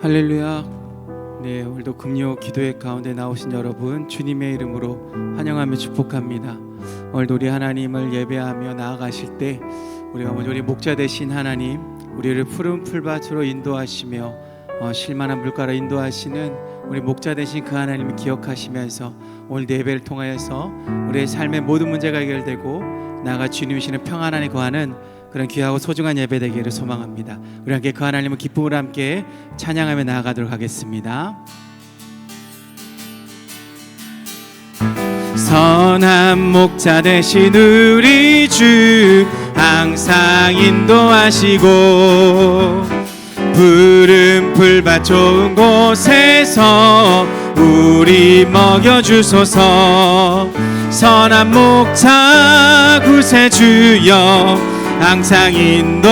할렐루야. 네, 오늘도 금요 기도회 가운데 나오신 여러분 주님의 이름으로 환영하며 축복합니다. 오늘도 우리 하나님을 예배하며 나아가실 때 우리가 먼저 우리 목자 되신 하나님, 우리를 푸른 풀밭으로 인도하시며 쉴만한 물가로 인도하시는 우리 목자 되신 그 하나님을 기억하시면서 오늘 예배를 통하여서 우리의 삶의 모든 문제가 해결되고 나아가 주님이시는 평안 안에 거하는 그런 귀하고 소중한 예배 되기를 소망합니다. 우리 함께 그 하나님을 기쁨으로 함께 찬양하며 나아가도록 하겠습니다. 선한 목자 되신 우리 주 항상 인도하시고 푸른 풀밭 좋은 곳에서 우리 먹여주소서. 선한 목자 구세주여 항상 인도하소서.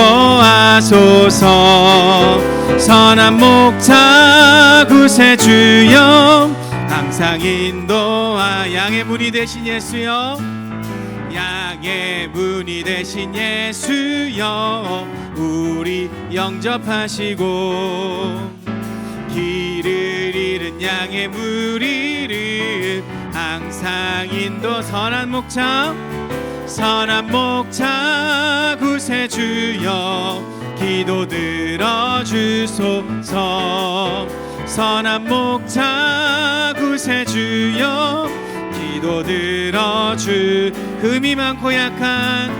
선한 목자 구세주여 항상 인도하. 양의 문이 되신 예수여, 양의 문이 되신 예수여 우리 영접하시고 길을 잃은 양의 무리를 항상 인도. 선한 목자, 선한 목자 구세주여 기도 들어주소서. 선한 목자 구세주여 기도 들어주. 흠이 많고 약한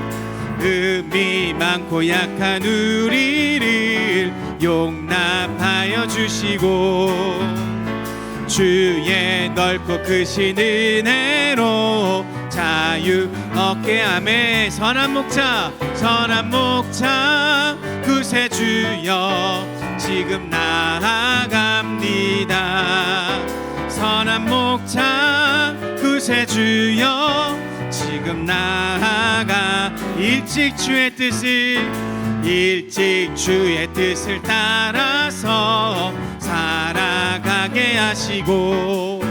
우리를 용납하여 주시고 주의 넓고 크신 은혜로 자유 얻게 하매. 선한 목자, 선한 목자 구세주여 지금 나아갑니다. 선한 목자 구세주여 지금 나아가. 일찍 주의 뜻을 따라서 살아가게 하시고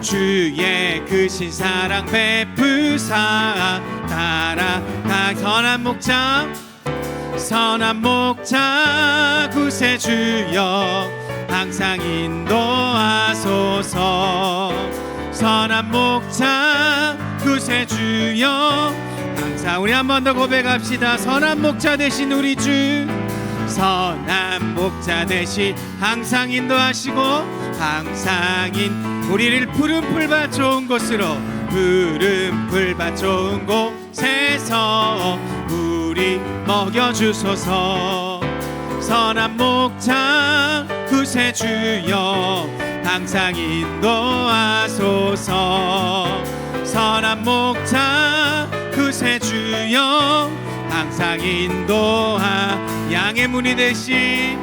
주의 크신 사랑 베푸사 따라가. 선한 목자, 선한 목자 구세주여 항상 인도하소서. 선한 목자 구세주여 항상. 우리 한 번 더 고백합시다. 선한 목자 되신 우리 주, 선한 목자 되신 항상 인도하시고 항상 우리를 푸른 풀밭 좋은 곳으로, 푸른 풀밭 좋은 곳에서 우리 먹여주소서. 선한 목자 구세주여 항상 인도하소서. 선한 목자 구세주여 항상 인도하. 양의 문이 되신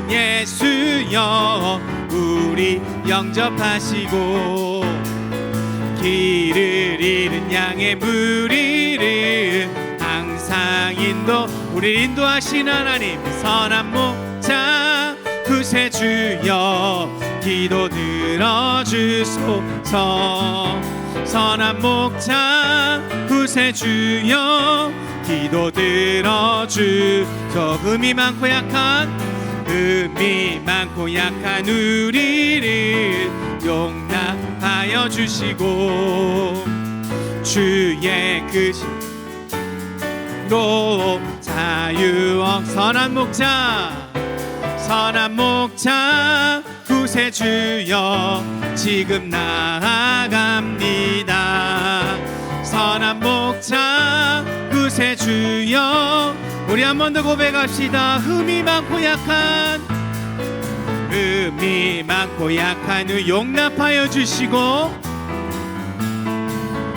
예수여 우리 영접하시고 길을 잃은 양의 무리를 항상 우리 인도하신 하나님. 선한 목자 구세주여 기도 들어주소서. 선한 목자 구세주여 기도 들어주소. 흠이 많고 약한 우리를 용납하여 주시고 주의 크신로 자유 얻. 선한 목자 구세주여 지금 나아갑니다. 선한 목자 구세주여 우리 한 번 더 고백합시다. 흠이 많고 약한 용납하여 주시고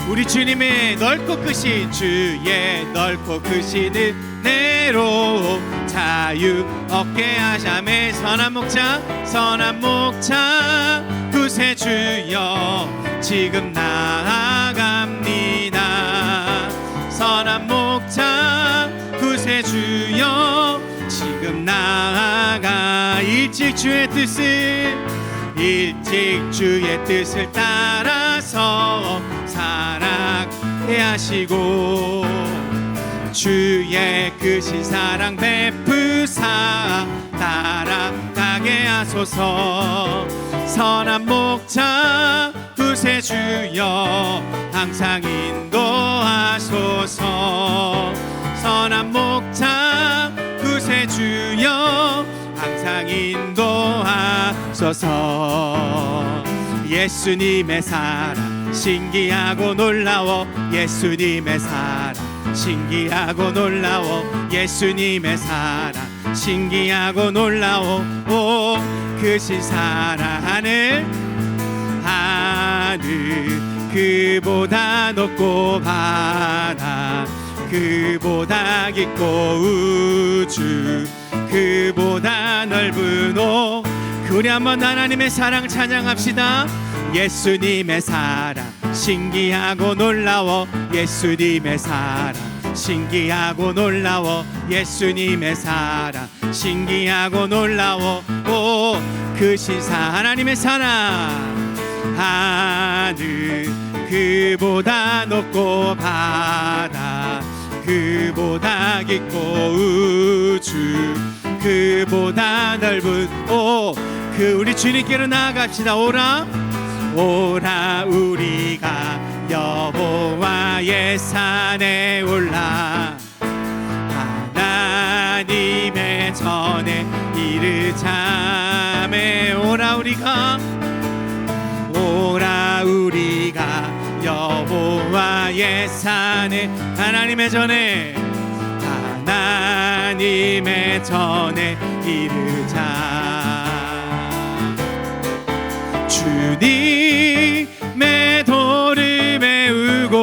우리 주님의 넓고 크신 주의 넓고 크신 은혜로 자유 얻게 하자매. 선한 목자 구세주여 지금 나아갑니다. 선한 목자 구세주여 지금 나아가. 일찍 주의 뜻을 따라서 살아게 하시고 주의 크신 사랑 베푸사 주사 따라가게 하소서. 선한 목자 구세주여 항상 인도하소서. 선한 목자 구세주여 항상 인도하소서. 예수님의 사랑 신기하고 놀라워. 예수님의 사랑 신기하고 놀라워. 예수님의 사랑 신기하고 놀라워. 오 크신 사랑 하늘 그보다 높고 바다 그보다 깊고 우주 그보다 넓은 오. 우리 한번 하나님의 사랑 찬양합시다. 예수님의 사랑 신기하고 놀라워. 예수님의 사랑 신기하고 놀라워. 예수님의 사랑 신기하고 놀라워. 오 크신 하나님의 사랑 하늘 그보다 높고 바다 그보다 깊고 우주 그보다 넓은 오. 우리 주님께로 나아갑시다. 오라 우리가 여호와의 산에 올라 하나님의 전에 이르자매. 오라 우리가 여호와의 산에 하나님의 전에 하나님의 전에 이르자. 주님의 도를 배우고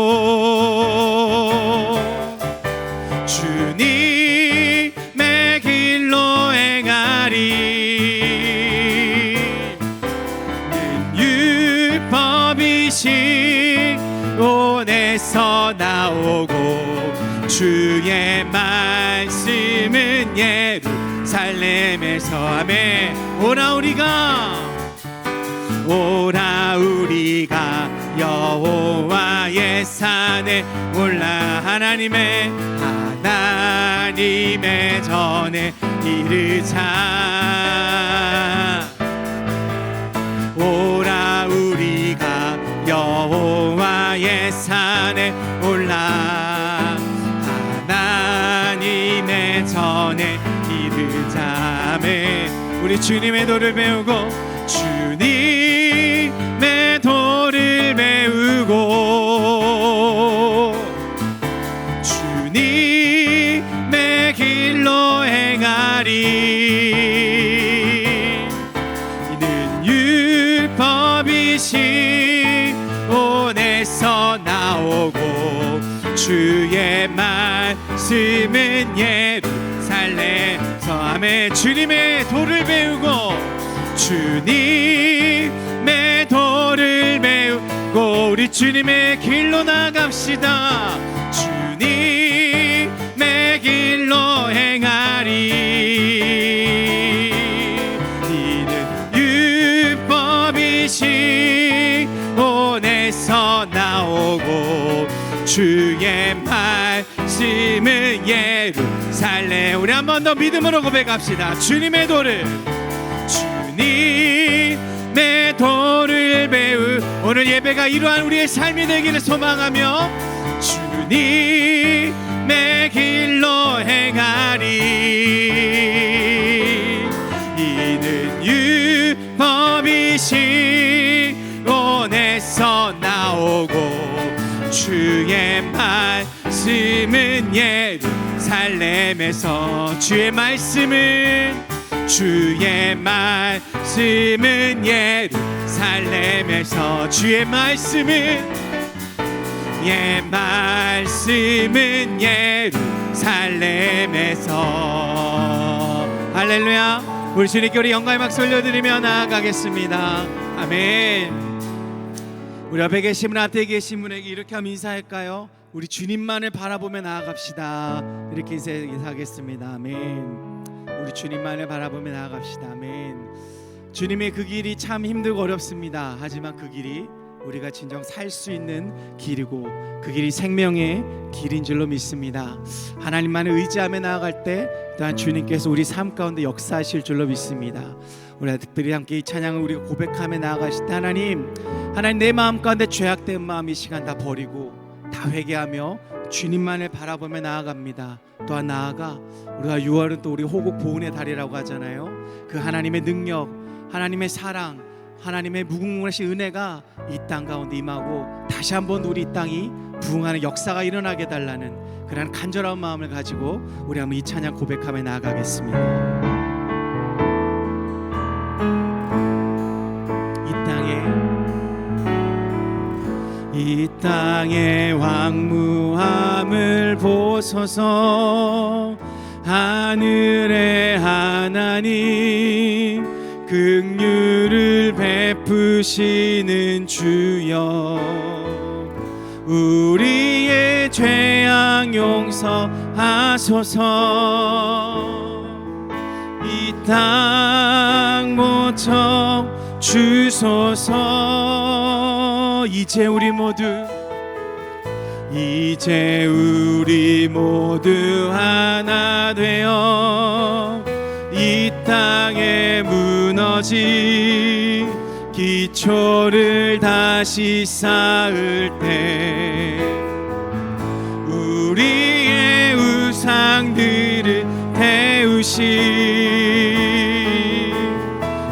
주님의 길로 행하리. 율법이신 온에서 나오고 주의 말씀은 예루살렘에서 아멘. 오라 우리가 여호와의 산에 올라 하나님의 전에 이르자. 오라 우리가 여호와의 산에 올라 하나님의 전에 이르자. 우리 주님의 도를 배우고 주님의 도를 배우고 주님의 길로 행하리. 이는 율법이신 온에서 나오고 주의 말씀은 예루살렘에서 아멘. 주님의 도를 배우고 주님의 도를 배우고 우리 주님의 길로 나갑시다. 주님의 길로 행하리. 이는 율법이신 온에서 나오고 주의 말씀은 예루살렘. 우리 한 번 더 믿음으로 고백합시다. 주님의 도를 주님의 도를 배우. 오늘 예배가 이러한 우리의 삶이 되기를 소망하며 주님의 길로 행하리. 이는 율법이신 온에서 나오고 주의 말씀은 예루살렘에서 주의 말씀은 예루살렘에서 주의 말씀은 예루살렘에서 할렐루야. 우리 주님께 우리 영광의 박수 올려드리며 나아가겠습니다. 아멘. 우리 앞에 계신 분 앞에 계신 분에게 이렇게 하면 인사할까요? 우리 주님만을 바라보며 나아갑시다. 이렇게 인사하겠습니다. 아멘. 우리 주님만을 바라보며 나아갑시다. 아멘. 주님의 그 길이 참 힘들고 어렵습니다. 하지만 그 길이 우리가 진정 살 수 있는 길이고 그 길이 생명의 길인 줄로 믿습니다. 하나님만을 의지하며 나아갈 때 또한 주님께서 우리 삶 가운데 역사하실 줄로 믿습니다. 우리가 특별히 함께 이 찬양을 우리가 고백하며 나아가실 때 하나님 내 마음 가운데 죄악된 마음 이 시간 다 버리고 다 회개하며 주님만을 바라보며 나아갑니다. 또한 나아가 우리가 6월은 또 우리 호국 보훈의 달이라고 하잖아요. 그 하나님의 능력, 하나님의 사랑, 하나님의 무궁무하신 은혜가 이 땅 가운데 임하고 다시 한번 우리 땅이 부흥하는 역사가 일어나게 달라는 그런 간절한 마음을 가지고 우리 한번 이 찬양 고백하며 나아가겠습니다. 이 땅의 황무함을 보소서. 하늘의 하나님 긍휼을 베푸시는 주여, 우리의 죄악 용서하소서. 이 땅 고쳐 주소서. 이제 우리 모두 하나 되어 이 땅에 무너진 기초를 다시 쌓을 때 우리의 우상들을 태우시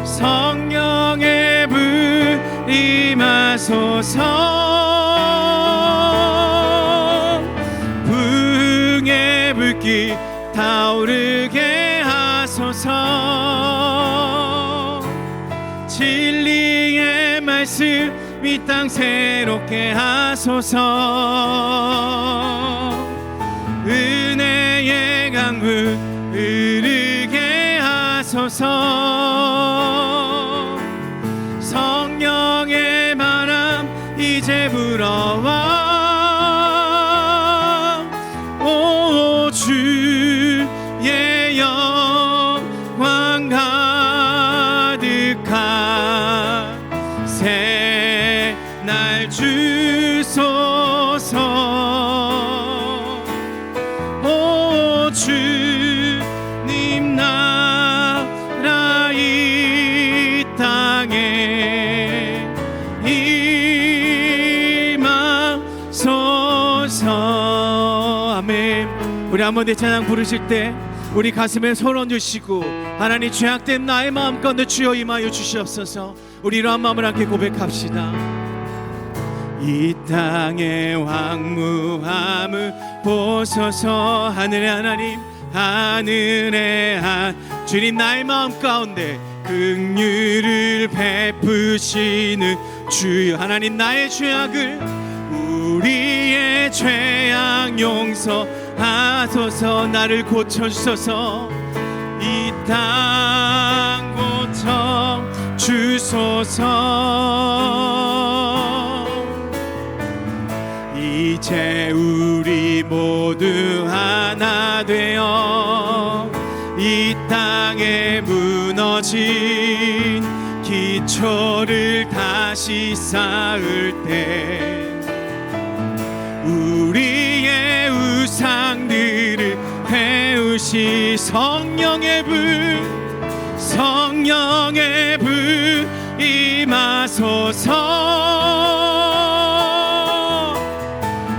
성령의 불 임하소서. 부흥의 불길 타오르게 하소서. 진리의 말씀 이 땅 새롭게 하소서. 은혜의 강물 흐르게 하소서. 성령의 바람 이제 불어와. 오 주의 영광 가득한 새 날 주소서. 오 주님 나라 이 땅에 임하소서. 아멘. 우리 한번 내 찬양 부르실 때 우리 가슴에 손 얹으시고 하나님 죄악된 나의 마음 가운데 주여 임하여 주시옵소서. 우리 이러한 마음을 함께 고백합시다. 이 땅의 황무함을 보소서. 하늘의 하나님 하늘의 주님 나의 마음 가운데 긍휼을 베푸시는 주여, 하나님 나의 죄악을 우리의 죄악 용서하소서. 나를 고쳐주소서. 이 땅 고쳐 주소서. 이제 우리 모두 하나 되어 이 땅에 무너진 기초를 다시 쌓을 때 우리의 우상들을 태우시 성령의 불 임하소서.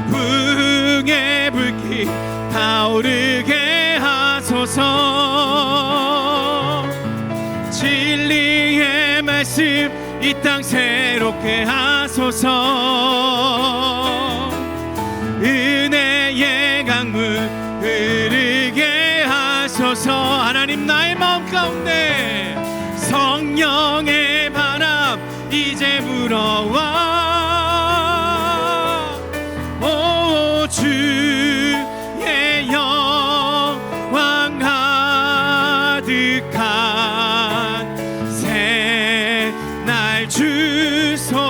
부흥의 불길 타오르게 하소서. 진리의 말씀 이 땅 새롭게 하소서. 은혜의 강물 흐르게 하소서. 하나님 나의 마음 가운데 성령의 바람 이제 불어와. 오 주의 영광 가득한 새 날 주소서.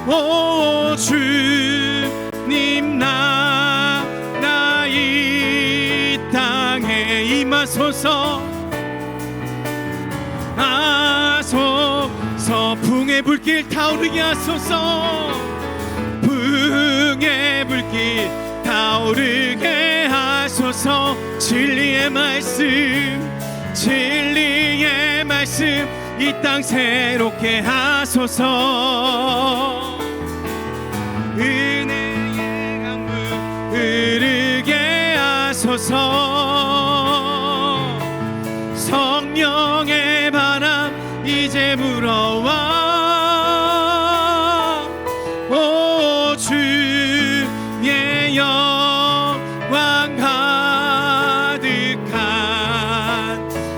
오 주님 나라 이 땅에 임하소서. 하소서. 풍의 불길 타오르게 하소서. 풍의 불길 타오르게 하소서. 진리의 말씀, 진리의 말씀 이 땅 새롭게 하소서. 은혜의 강물 흐르게 하소서. 성령의 바람 이제 불어와. 오 주의 영광 가득한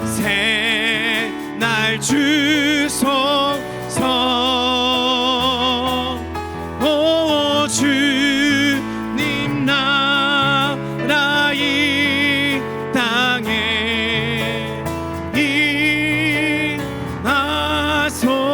새날 주소서. 오 주님 나라 이 땅에 임하소서.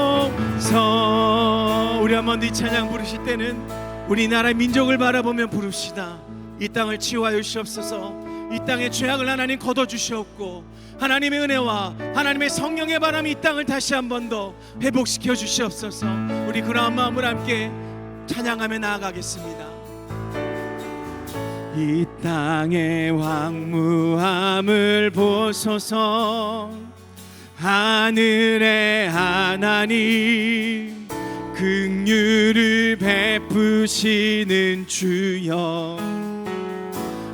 우리 한번 이 찬양 부르실 때는 우리나라 민족을 바라보며 부릅시다. 이 땅을 치유하여 주시옵소서. 이 땅의 죄악을 하나님 걷어주시옵고 하나님의 은혜와 하나님의 성령의 바람이 이 땅을 다시 한 번 더 회복시켜 주시옵소서. 우리 그러한 마음을 함께 찬양하며 나아가겠습니다. 이 땅의 황무함을 보소서. 하늘의 하나님 긍휼을 베푸시는 주여,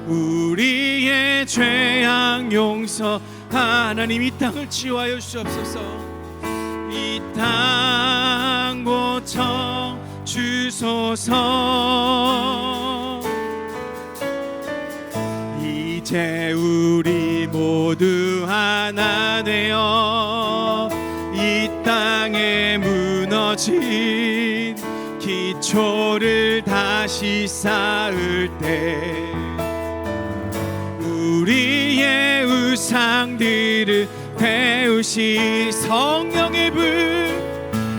우리의 죄악 용서 하나님 이 땅을 치유하여 주시옵소서. 이 땅 고쳐 주소서. 이제 우리 모두 하나 되어 이 땅에 무너진 기초를 다시 쌓을 때 우리의 우상들을 태우시 성령의 불,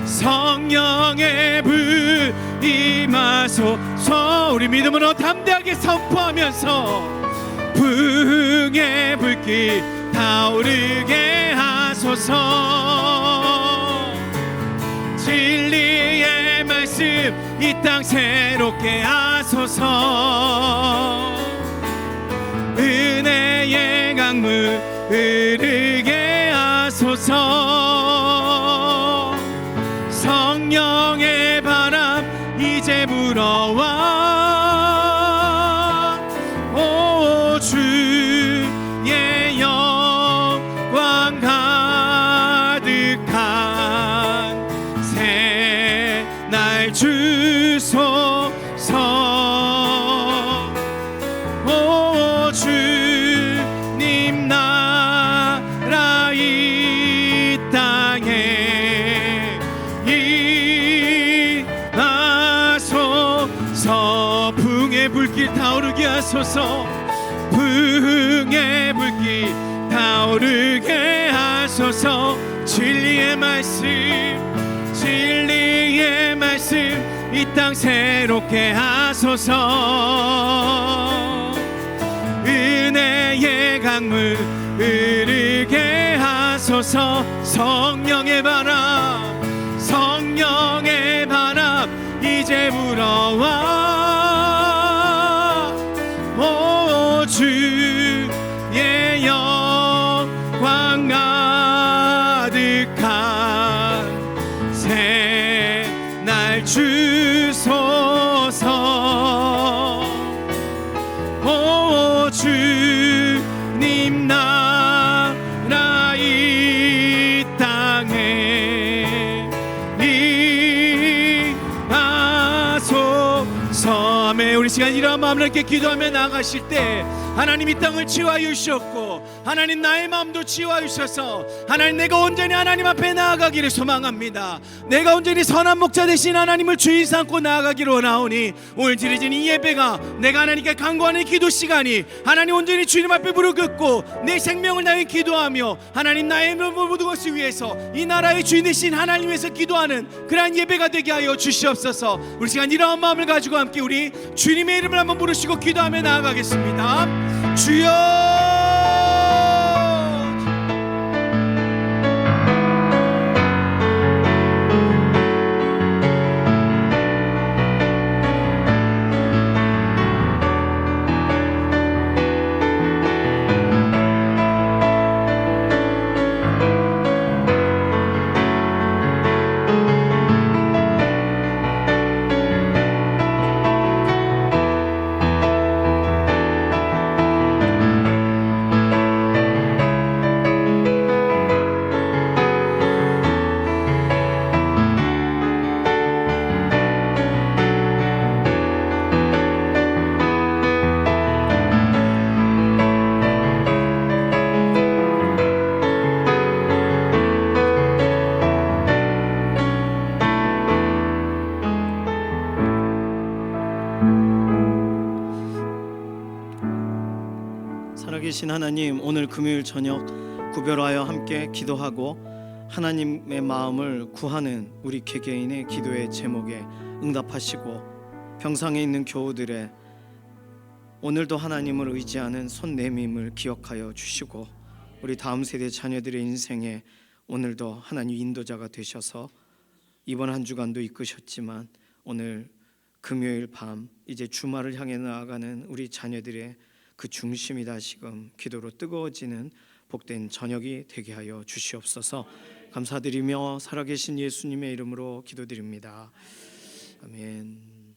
성령의 불 임하소서. 우리 믿음으로 담대하게 선포하면서 풍의 불길 타오르게 하소서. 진리의 말씀 이 땅 새롭게 하소서. 은혜의 강물 흐르게 하소서. 성령의 바람 이제 불어와. 오 주의 영광 가득한 새날 주소서. 오 주님 나라 이 땅에 임하소서. 풍의 불길 타오르게 하소서. 풍의 불길 타오르게 하소서. 진리의 말씀, 진리의 말씀 이 땅 새롭게 하소서. 은혜의 강물 흐르게 하소서. 성령의 바람, 성령의 바람 이제 불어와. 오 주의 영광 가득한 새날 주소서. 오 주님 나라 이 땅에 임하소서. 아멘. 우리 시간 이런 마음으로 이렇게 기도하며 나아가실 때 하나님 이 땅을 치유하여 주셨고 하나님 나의 마음도 치유하여 주셔서 하나님 내가 온전히 하나님 앞에 나아가기를 소망합니다. 내가 온전히 선한 목자 되신 하나님을 주인 삼고 나아가기를 원하오니 오늘 드려진 이 예배가 내가 하나님께 간구하는 기도 시간이 하나님 온전히 주님 앞에 무릎 꿇고 내 생명을 다해 기도하며 하나님 나의 모든 것을 위해서 이 나라의 주인 되신 하나님 위해서 기도하는 그러한 예배가 되게 하여 주시옵소서. 우리 시간 이러한 마음을 가지고 함께 우리 주님의 이름을 한번 부르시고 기도하며 나아가겠습니다. 주여 살아계신 하나님, 오늘 금요일 저녁 구별하여 함께 기도하고 하나님의 마음을 구하는 우리 개개인의 기도의 제목에 응답하시고 평상에 있는 교우들의 오늘도 하나님을 의지하는 손 내밈을 기억하여 주시고 우리 다음 세대 자녀들의 인생에 오늘도 하나님 인도자가 되셔서 이번 한 주간도 이끄셨지만 오늘 금요일 밤 이제 주말을 향해 나아가는 우리 자녀들의 그 중심이 다시금 기도로 뜨거워지는 복된 저녁이 되게 하여 주시옵소서. 감사드리며 살아계신 예수님의 이름으로 기도드립니다. 아멘.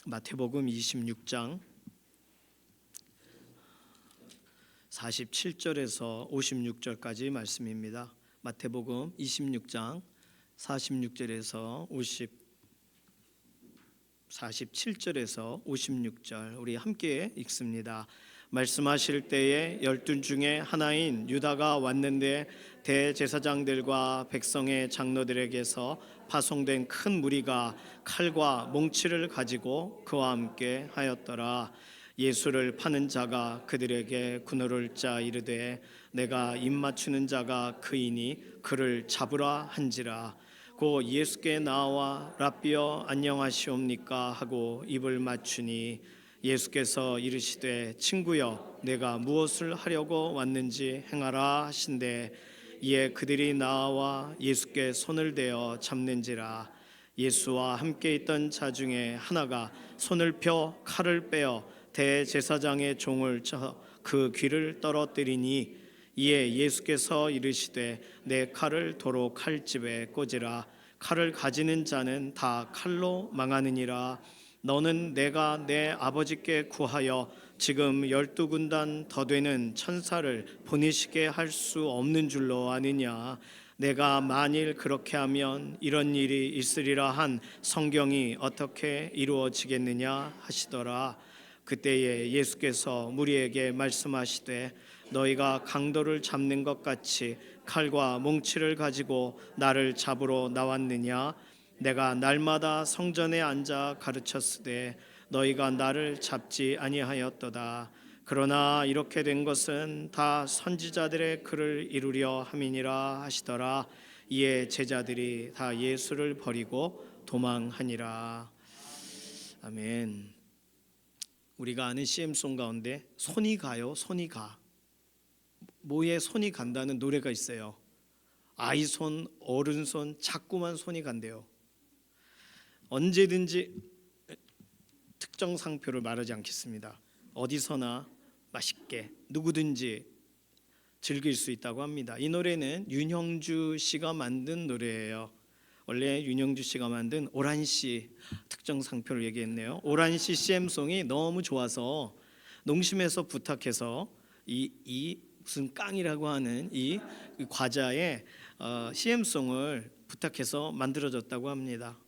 마태복음 26장 47절에서 56절까지 말씀입니다. 마태복음 26장 46절에서 47절에서 56절 우리 함께 읽습니다. 말씀하실 때에 12 중에 하나인 유다가 왔는데 대제사장들과 백성의 장로들에게서 파송된 큰 무리가 칼과 몽치를 가지고 그와 함께 하였더라. 예수를 파는 자가 그들에게 군어를 짜 이르되 내가 입 맞추는 자가 그이니 그를 잡으라 한지라. 고 예수께 나와 랍비여 안녕하시옵니까 하고 입을 맞추니 예수께서 이르시되 친구여 내가 무엇을 하려고 왔는지 행하라 하신대 이에 그들이 나와 예수께 손을 대어 잡는지라. 예수와 함께 있던 자 중에 하나가 손을 펴 칼을 빼어 대제사장의 종을 쳐 그 귀를 떨어뜨리니 이에 예수께서 이르시되 내 칼을 도로 칼집에 꽂으라. 칼을 가지는 자는 다 칼로 망하느니라. 너는 내가 내 아버지께 구하여 지금 12군단 더 되는 천사를 보내시게 할 수 없는 줄로 아느냐. 내가 만일 그렇게 하면 이런 일이 있으리라 한 성경이 어떻게 이루어지겠느냐 하시더라. 그때에 예수께서 무리에게 말씀하시되 너희가 강도를 잡는 것 같이 칼과 몽치를 가지고 나를 잡으러 나왔느냐. 내가 날마다 성전에 앉아 가르쳤으되 너희가 나를 잡지 아니하였도다. 그러나 이렇게 된 것은 다 선지자들의 글을 이루려 함이니라 하시더라. 이에 제자들이 다 예수를 버리고 도망하니라. 아멘. 우리가 아는 CM송 가운데 손이 가요, 손이 가. 뭐에 손이 간다는 노래가 있어요. 아이 손, 어른 손, 자꾸만 손이 간대요. 언제든지 특정 상표를 말하지 않겠습니다. 어디서나 맛있게 누구든지 즐길 수 있다고 합니다. 이 노래는 윤형주 씨가 만든 노래예요. 원래 윤형주 씨가 만든 오란씨 특정 상표를 얘기했네요. 오란씨 CM송이 너무 좋아서 농심에서 부탁해서 이 무슨 깡이라고 하는 이 과자의 CM송을 부탁해서 만들어졌다고 합니다.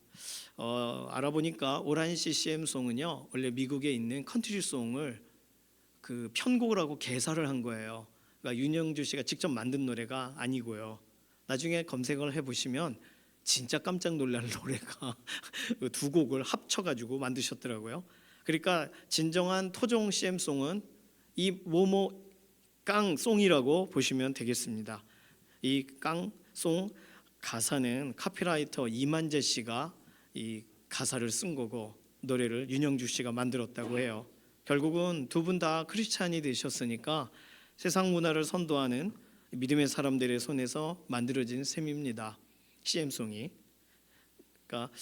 알아보니까 오란씨 CM송은요 원래 미국에 있는 컨트리송을 그 편곡을 하고 개사를 한 거예요. 그러니까 윤형주 씨가 직접 만든 노래가 아니고요. 나중에 검색을 해보시면 진짜 깜짝 놀랄 노래가 두 곡을 합쳐가지고 만드셨더라고요. 그러니까 진정한 토종 CM송은 이 모모 깡송이라고 보시면 되겠습니다. 이 깡송 가사는 카피라이터 이만재 씨가 이 가사를 쓴 거고 노래를 윤형주 씨가 만들었다고 해요. 결국은 두 분 다 크리스찬이 되셨으니까 세상 문화를 선도하는 믿음의 사람들의 손에서 만들어진 셈입니다. CM송이. 그러니까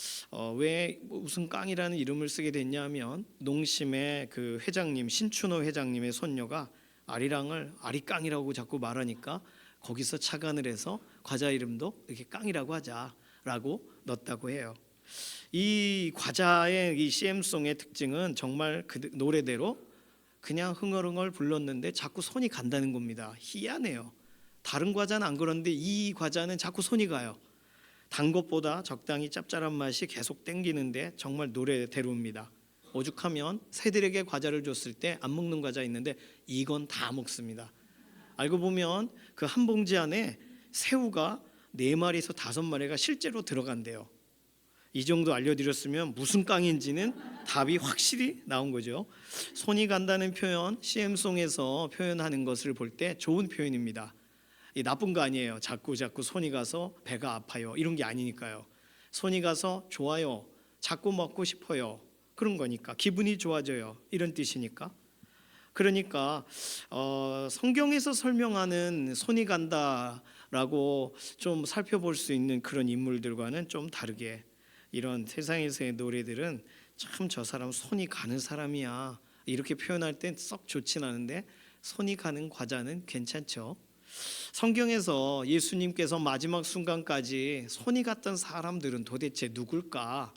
왜 무슨 깡이라는 이름을 쓰게 됐냐면 농심의 그 회장님 신춘호 회장님의 손녀가 아리랑을 아리깡이라고 자꾸 말하니까 거기서 착안을 해서 과자 이름도 이렇게 깡이라고 하자라고 넣었다고 해요. 이 과자의 이 CM송의 특징은 정말 그 노래대로 그냥 흥얼흥얼 불렀는데 자꾸 손이 간다는 겁니다. 희한해요. 다른 과자는 안 그런데 이 과자는 자꾸 손이 가요. 단 것보다 적당히 짭짤한 맛이 계속 땡기는데 정말 노래대로입니다. 오죽하면 새들에게 과자를 줬을 때 안 먹는 과자 있는데 이건 다 먹습니다. 알고 보면 그 한 봉지 안에 새우가 4마리에서 5마리가 실제로 들어간대요. 이 정도 알려드렸으면 무슨 깡인지는 답이 확실히 나온 거죠. 손이 간다는 표현, CM송에서 표현하는 것을 볼 때 좋은 표현입니다. 이 나쁜 거 아니에요. 자꾸 손이 가서 배가 아파요, 이런 게 아니니까요. 손이 가서 좋아요, 자꾸 먹고 싶어요, 그런 거니까 기분이 좋아져요, 이런 뜻이니까. 그러니까 성경에서 설명하는 손이 간다라고 좀 살펴볼 수 있는 그런 인물들과는 좀 다르게, 이런 세상에서의 노래들은 참 저 사람 손이 가는 사람이야, 이렇게 표현할 땐 썩 좋진 않은데 손이 가는 과자는 괜찮죠. 성경에서 예수님께서 마지막 순간까지 손이 갔던 사람들은 도대체 누굴까?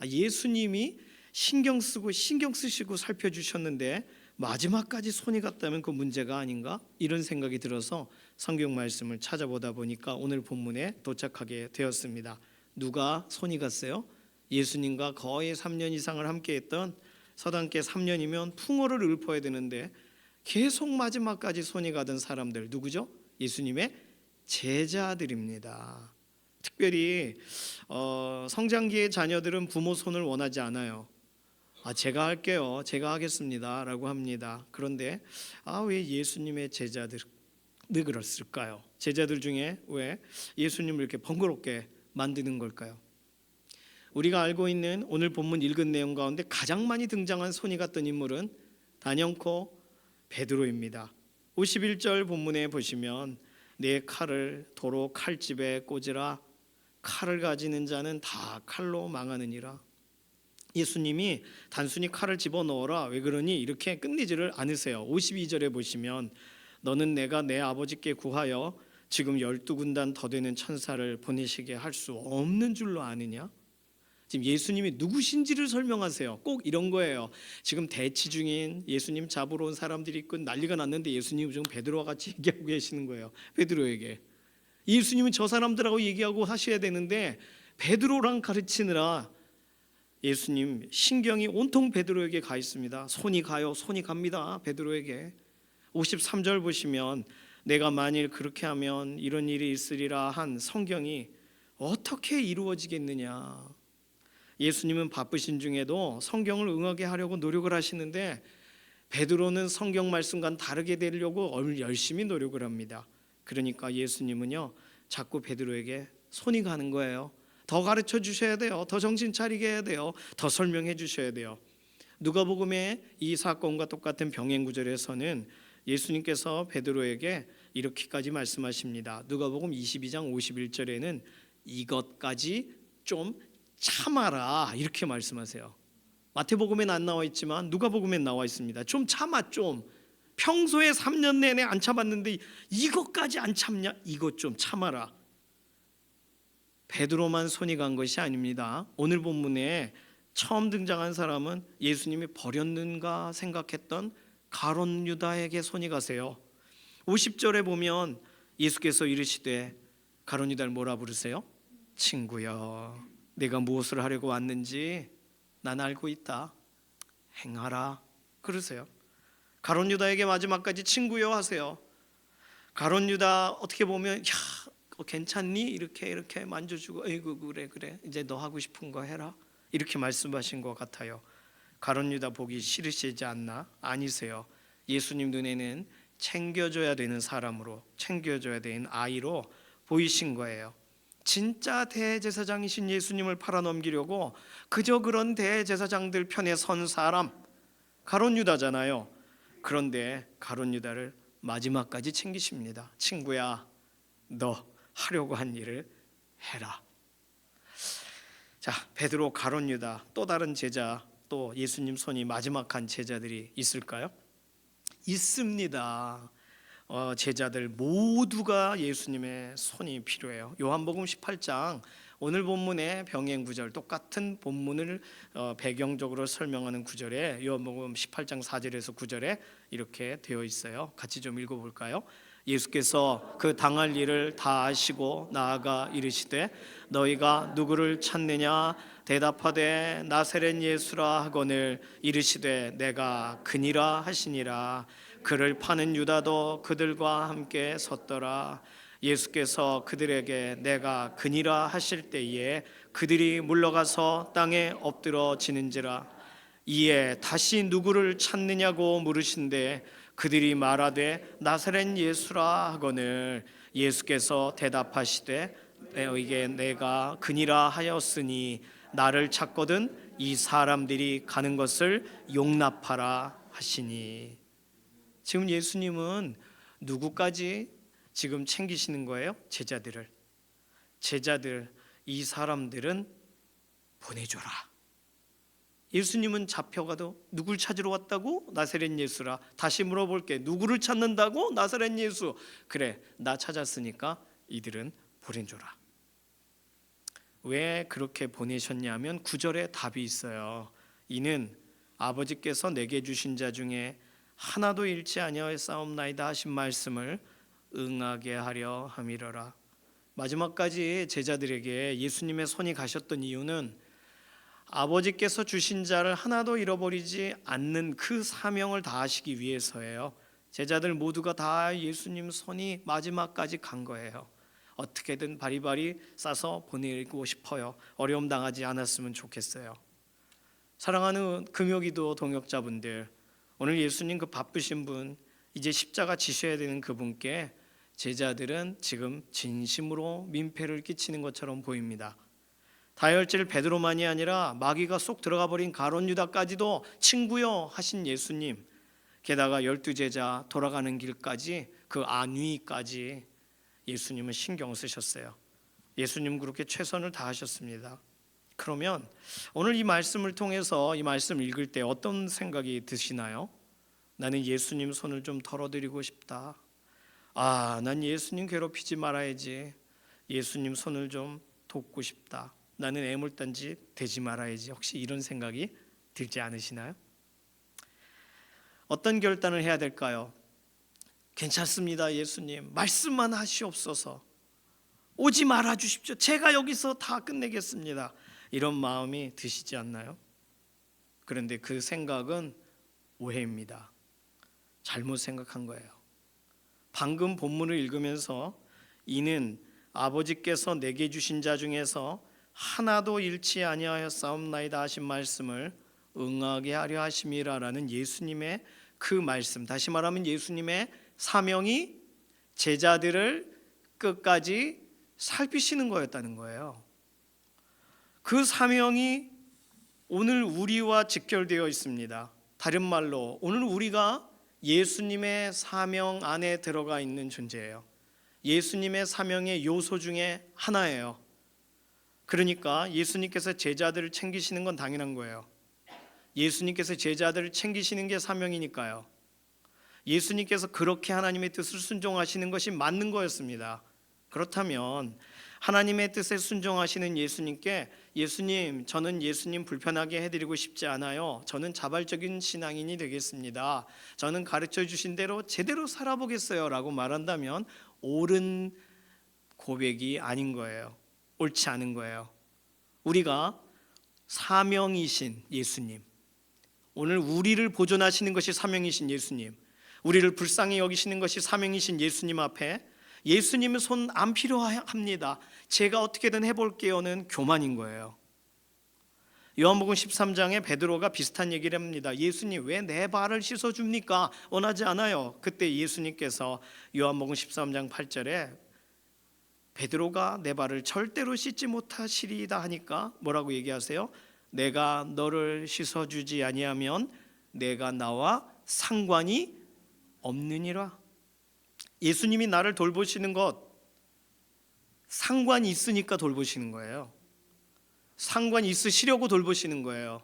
예수님이 신경 쓰시고 살펴주셨는데 마지막까지 손이 갔다면 그 문제가 아닌가? 이런 생각이 들어서 성경 말씀을 찾아보다 보니까 오늘 본문에 도착하게 되었습니다. 누가 손이 갔어요? 예수님과 거의 3년 이상을 함께했던, 서당계 3년이면 풍어를 읊어야 되는데 계속 마지막까지 손이 가던 사람들, 누구죠? 예수님의 제자들입니다. 특별히 성장기의 자녀들은 부모 손을 원하지 않아요. 제가 할게요, 제가 하겠습니다 라고 합니다. 그런데 왜 예수님의 제자들 왜 그랬을까요? 제자들 중에 왜 예수님을 이렇게 번거롭게 만드는 걸까요? 우리가 알고 있는 오늘 본문 읽은 내용 가운데 가장 많이 등장한 손이 갔던 인물은 단연코 베드로입니다. 51절 본문에 보시면 내 칼을 도로 칼집에 꽂으라, 칼을 가지는 자는 다 칼로 망하느니라. 예수님이 단순히 칼을 집어넣어라, 왜 그러니 이렇게 끝내지를 않으세요. 52절에 보시면 너는 내가 내 아버지께 구하여 지금 12군단 더 되는 천사를 보내시게 할 수 없는 줄로 아느냐? 지금 예수님이 누구신지를 설명하세요. 꼭 이런 거예요. 지금 대치 중인 예수님 잡으러 온 사람들이 있고 난리가 났는데 예수님은 지금 베드로와 같이 얘기하고 계시는 거예요. 베드로에게. 예수님은 저 사람들하고 얘기하고 하셔야 되는데 베드로랑 가르치느라 예수님 신경이 온통 베드로에게 가 있습니다. 손이 가요, 손이 갑니다, 베드로에게. 53절 보시면 내가 만일 그렇게 하면 이런 일이 있으리라 한 성경이 어떻게 이루어지겠느냐. 예수님은 바쁘신 중에도 성경을 응하게 하려고 노력을 하시는데 베드로는 성경 말씀과는 다르게 되려고 열심히 노력을 합니다. 그러니까 예수님은요 자꾸 베드로에게 손이 가는 거예요. 더 가르쳐 주셔야 돼요. 더 정신 차리게 해야 돼요. 더 설명해 주셔야 돼요. 누가복음의 이 사건과 똑같은 병행 구절에서는 예수님께서 베드로에게 이렇게까지 말씀하십니다. 누가복음 22장 51절에는 이것까지 좀 참아라, 이렇게 말씀하세요. 마태복음엔 안 나와 있지만 누가복음엔 나와 있습니다. 좀 참아, 좀. 평소에 3년 내내 안 참았는데 이것까지 안 참냐? 이것 좀 참아라. 베드로만 손이 간 것이 아닙니다. 오늘 본문에 처음 등장한 사람은 예수님이 버렸는가 생각했던 가룟 유다에게 손이 가세요. 50절에 보면 예수께서 이르시되 가룟 유다를 뭐라 부르세요? 친구여, 내가 무엇을 하려고 왔는지 난 알고 있다. 행하라, 그러세요. 가룟 유다에게 마지막까지 친구여 하세요. 가룟 유다 어떻게 보면 야 괜찮니? 이렇게 만져주고 에이구 그래 이제 너 하고 싶은 거 해라, 이렇게 말씀하신 것 같아요. 가룟 유다 보기 싫으시지 않나? 아니세요. 예수님 눈에는 챙겨줘야 되는 사람으로, 챙겨줘야 되는 아이로 보이신 거예요. 진짜 대제사장이신 예수님을 팔아넘기려고 그저 그런 대제사장들 편에 선 사람 가룟 유다잖아요. 그런데 가룟 유다를 마지막까지 챙기십니다. 친구야, 너 하려고 한 일을 해라. 자, 베드로, 가룟 유다, 또 다른 제자, 또 예수님 손이 마지막 한 제자들이 있을까요? 있습니다. 제자들 모두가 예수님의 손이 필요해요. 요한복음 18장 오늘 본문의 병행 구절, 똑같은 본문을 배경적으로 설명하는 구절에 요한복음 18장 4절에서 9절에 이렇게 되어 있어요. 같이 좀 읽어볼까요? 예수께서 그 당할 일을 다 아시고 나아가 이르시되 너희가 누구를 찾느냐? 대답하되 나사렛 예수라 하거늘 이르시되 내가 그니라 하시니라. 그를 파는 유다도 그들과 함께 섰더라. 예수께서 그들에게 내가 그니라 하실 때에 그들이 물러가서 땅에 엎드러지는지라. 이에 다시 누구를 찾느냐고 물으신데 그들이 말하되 나사렛 예수라 하거늘 예수께서 대답하시되 너에게 내가 그니라 하였으니 나를 찾거든 이 사람들이 가는 것을 용납하라 하시니. 지금 예수님은 누구까지 지금 챙기시는 거예요? 제자들, 이 사람들은 보내줘라. 예수님은 잡혀가도 누굴 찾으러 왔다고? 나사렛 예수라. 다시 물어볼게. 누구를 찾는다고? 나사렛 예수. 그래, 나 찾았으니까 이들은 보내줘라. 왜 그렇게 보내셨냐면 9절에 답이 있어요. 이는 아버지께서 내게 주신 자 중에 하나도 잃지 아니하였사옵나이다 하신 말씀을 응하게 하려 함이러라. 마지막까지 제자들에게 예수님의 손이 가셨던 이유는 아버지께서 주신 자를 하나도 잃어버리지 않는 그 사명을 다하시기 위해서예요. 제자들 모두가 다 예수님 손이 마지막까지 간 거예요. 어떻게든 바리바리 싸서 보내고 싶어요. 어려움 당하지 않았으면 좋겠어요. 사랑하는 금요기도 동역자분들, 오늘 예수님 그 바쁘신 분, 이제 십자가 지셔야 되는 그분께 제자들은 지금 진심으로 민폐를 끼치는 것처럼 보입니다. 다혈질 베드로만이 아니라 마귀가 쏙 들어가 버린 가룟 유다까지도 친구여 하신 예수님, 게다가 12제자 돌아가는 길까지 그 안위까지 예수님은 신경 쓰셨어요. 예수님 그렇게 최선을 다하셨습니다. 그러면 오늘 이 말씀을 통해서 이 말씀을 읽을 때 어떤 생각이 드시나요? 나는 예수님 손을 좀 털어드리고 싶다. 난 예수님 괴롭히지 말아야지. 예수님 손을 좀 돕고 싶다. 나는 애물단지 되지 말아야지. 혹시 이런 생각이 들지 않으시나요? 어떤 결단을 해야 될까요? 괜찮습니다, 예수님. 말씀만 하시옵소서. 오지 말아 주십시오. 제가 여기서 다 끝내겠습니다. 이런 마음이 드시지 않나요? 그런데 그 생각은 오해입니다. 잘못 생각한 거예요. 방금 본문을 읽으면서 이는 아버지께서 내게 주신 자 중에서 하나도 잃지 아니하였사옵나이다 하신 말씀을 응하게 하려 하심이라라는 예수님의 그 말씀, 다시 말하면 예수님의 사명이 제자들을 끝까지 살피시는 거였다는 거예요. 그 사명이 오늘 우리와 직결되어 있습니다. 다른 말로 오늘 우리가 예수님의 사명 안에 들어가 있는 존재예요. 예수님의 사명의 요소 중에 하나예요. 그러니까 예수님께서 제자들을 챙기시는 건 당연한 거예요. 예수님께서 제자들을 챙기시는 게 사명이니까요. 예수님께서 그렇게 하나님의 뜻을 순종하시는 것이 맞는 거였습니다. 그렇다면 하나님의 뜻에 순종하시는 예수님께 예수님, 저는 예수님 불편하게 해드리고 싶지 않아요. 저는 자발적인 신앙인이 되겠습니다. 저는 가르쳐 주신 대로 제대로 살아보겠어요 라고 말한다면 옳은 고백이 아닌 거예요. 옳지 않은 거예요. 우리가 사명이신 예수님, 오늘 우리를 보존하시는 것이 사명이신 예수님, 우리를 불쌍히 여기시는 것이 사명이신 예수님 앞에 예수님의 손 안 필요합니다. 제가 어떻게든 해볼게요는 교만인 거예요. 요한복음 13장에 베드로가 비슷한 얘기를 합니다. 예수님 왜 내 발을 씻어줍니까? 원하지 않아요. 그때 예수님께서 요한복음 13장 8절에 베드로가 내 발을 절대로 씻지 못하시리이다 하니까 뭐라고 얘기하세요? 내가 너를 씻어주지 아니하면 내가 나와 상관이 없느니라. 예수님이 나를 돌보시는 것 상관이 있으니까 돌보시는 거예요. 상관이 있으시려고 돌보시는 거예요.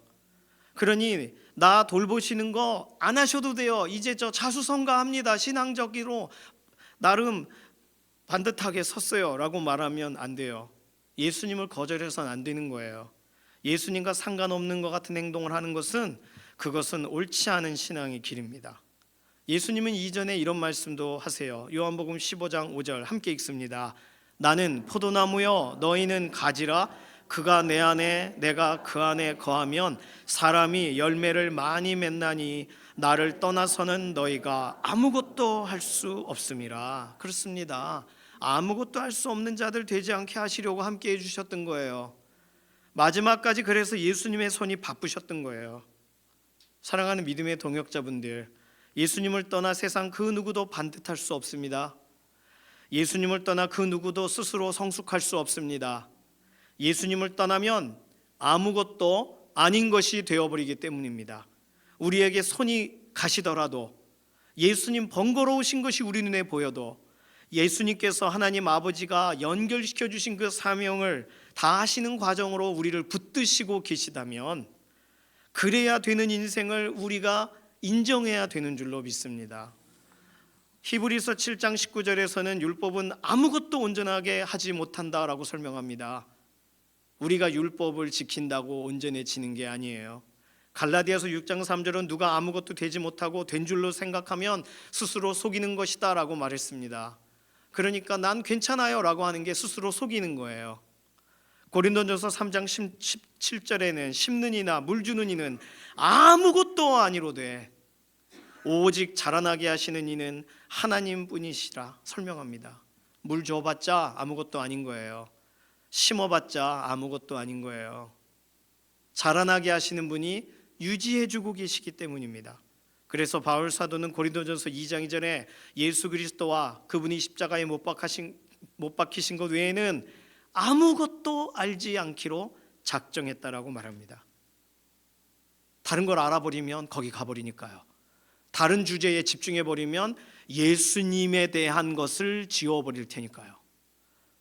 그러니 나 돌보시는 거 안 하셔도 돼요. 이제 저 자수성가합니다. 신앙적으로 나름 반듯하게 섰어요 라고 말하면 안 돼요. 예수님을 거절해서는 안 되는 거예요. 예수님과 상관없는 것 같은 행동을 하는 것은 그것은 옳지 않은 신앙의 길입니다. 예수님은 이전에 이런 말씀도 하세요. 요한복음 15장 5절 함께 읽습니다. 나는 포도나무여 너희는 가지라. 그가 내 안에 내가 그 안에 거하면 사람이 열매를 많이 맺나니 나를 떠나서는 너희가 아무것도 할 수 없음이라. 그렇습니다. 아무것도 할 수 없는 자들 되지 않게 하시려고 함께 해주셨던 거예요. 마지막까지 그래서 예수님의 손이 바쁘셨던 거예요. 사랑하는 믿음의 동역자분들, 예수님을 떠나 세상 그 누구도 반듯할 수 없습니다. 예수님을 떠나 그 누구도 스스로 성숙할 수 없습니다. 예수님을 떠나면 아무것도 아닌 것이 되어버리기 때문입니다. 우리에게 손이 가시더라도, 예수님 번거로우신 것이 우리 눈에 보여도, 예수님께서 하나님 아버지가 연결시켜 주신 그 사명을 다 하시는 과정으로 우리를 붙드시고 계시다면, 그래야 되는 인생을 우리가 인정해야 되는 줄로 믿습니다. 히브리서 7장 19절에서는 율법은 아무것도 온전하게 하지 못한다라고 설명합니다. 우리가 율법을 지킨다고 온전해지는 게 아니에요. 갈라디아서 6장 3절은 누가 아무것도 되지 못하고 된 줄로 생각하면 스스로 속이는 것이다 라고 말했습니다. 그러니까 난 괜찮아요 라고 하는 게 스스로 속이는 거예요. 고린도전서 3장 17절에는 심는 이나 물 주는 이는 아무것도 아니로되 오직 자라나게 하시는 이는 하나님뿐이시라 설명합니다. 물 줘봤자 아무것도 아닌 거예요. 심어봤자 아무것도 아닌 거예요. 자라나게 하시는 분이 유지해주고 계시기 때문입니다. 그래서 바울 사도는 고린도전서 2장 2절에 예수 그리스도와 그분이 십자가에 못 박히신 것 외에는 아무것도 알지 않기로 작정했다라고 말합니다. 다른 걸 알아버리면 거기 가버리니까요. 다른 주제에 집중해버리면 예수님에 대한 것을 지워버릴 테니까요.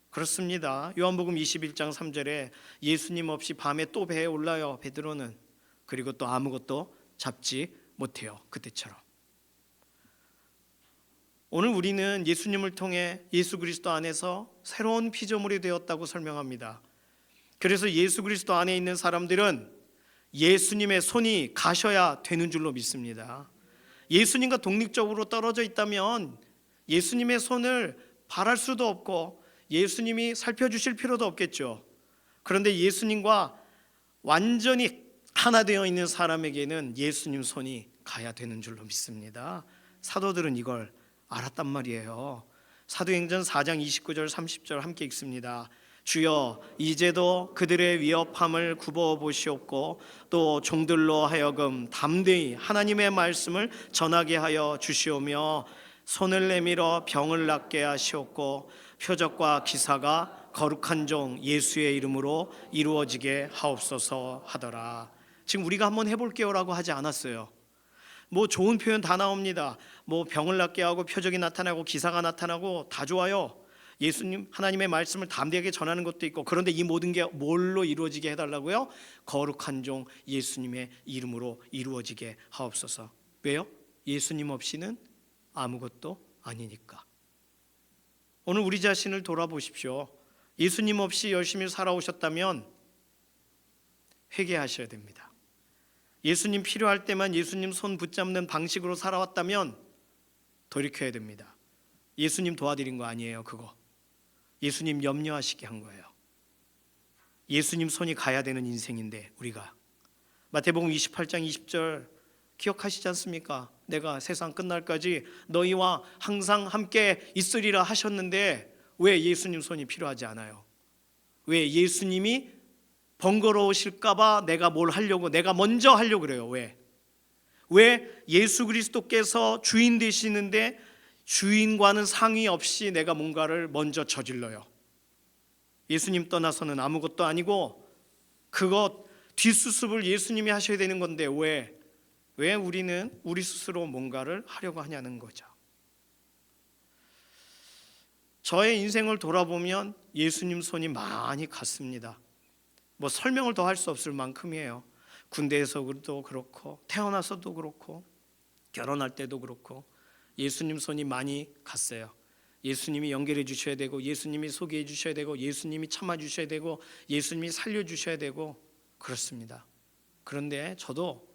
그렇습니다. 요한복음 21장 3절에 예수님 없이 밤에 또 배에 올라요 베드로는. 그리고 또 아무것도 잡지 못해요. 그때처럼. 오늘 우리는 예수님을 통해 예수 그리스도 안에서 새로운 피조물이 되었다고 설명합니다. 그래서 예수 그리스도 안에 있는 사람들은 예수님의 손이 가셔야 되는 줄로 믿습니다. 예수님과 독립적으로 떨어져 있다면 예수님의 손을 바랄 수도 없고 예수님이 살펴주실 필요도 없겠죠. 그런데 예수님과 완전히 하나 되어 있는 사람에게는 예수님 손이 가야 되는 줄로 믿습니다. 사도들은 이걸 알았단 말이에요. 사도행전 4장 29절 30절 함께 읽습니다. 주여 이제도 그들의 위협함을 굽어 보시옵고 또 종들로 하여금 담대히 하나님의 말씀을 전하게 하여 주시오며 손을 내밀어 병을 낫게 하시옵고 표적과 기사가 거룩한 종 예수의 이름으로 이루어지게 하옵소서 하더라. 지금 우리가 한번 해볼게요라고 하지 않았어요. 뭐 좋은 표현 다 나옵니다. 뭐 병을 낫게 하고 표적이 나타나고 기사가 나타나고 다 좋아요. 예수님 하나님의 말씀을 담대하게 전하는 것도 있고, 그런데 이 모든 게 뭘로 이루어지게 해달라고요? 거룩한 종 예수님의 이름으로 이루어지게 하옵소서. 왜요? 예수님 없이는 아무것도 아니니까. 오늘 우리 자신을 돌아보십시오. 예수님 없이 열심히 살아오셨다면 회개하셔야 됩니다. 예수님 필요할 때만 예수님 손 붙잡는 방식으로 살아왔다면 돌이켜야 됩니다. 예수님 도와드린 거 아니에요. 그거 예수님 염려하시게 한 거예요. 예수님 손이 가야 되는 인생인데 우리가 마태복음 28장 20절 기억하시지 않습니까? 내가 세상 끝날까지 너희와 항상 함께 있으리라 하셨는데 왜 예수님 손이 필요하지 않아요? 왜 예수님이 번거로우실까봐 내가 뭘 하려고, 내가 먼저 하려고 그래요? 왜 예수 그리스도께서 주인 되시는데 주인과는 상의 없이 내가 뭔가를 먼저 저질러요? 예수님 떠나서는 아무것도 아니고 그것 뒷수습을 예수님이 하셔야 되는 건데 왜 우리는 우리 스스로 뭔가를 하려고 하냐는 거죠. 저의 인생을 돌아보면 예수님 손이 많이 갔습니다. 뭐 설명을 더 할 수 없을 만큼이에요. 군대에서도 그렇고 태어나서도 그렇고 결혼할 때도 그렇고 예수님 손이 많이 갔어요. 예수님이 연결해 주셔야 되고 예수님이 소개해 주셔야 되고 예수님이 참아 주셔야 되고 예수님이 살려 주셔야 되고 그렇습니다. 그런데 저도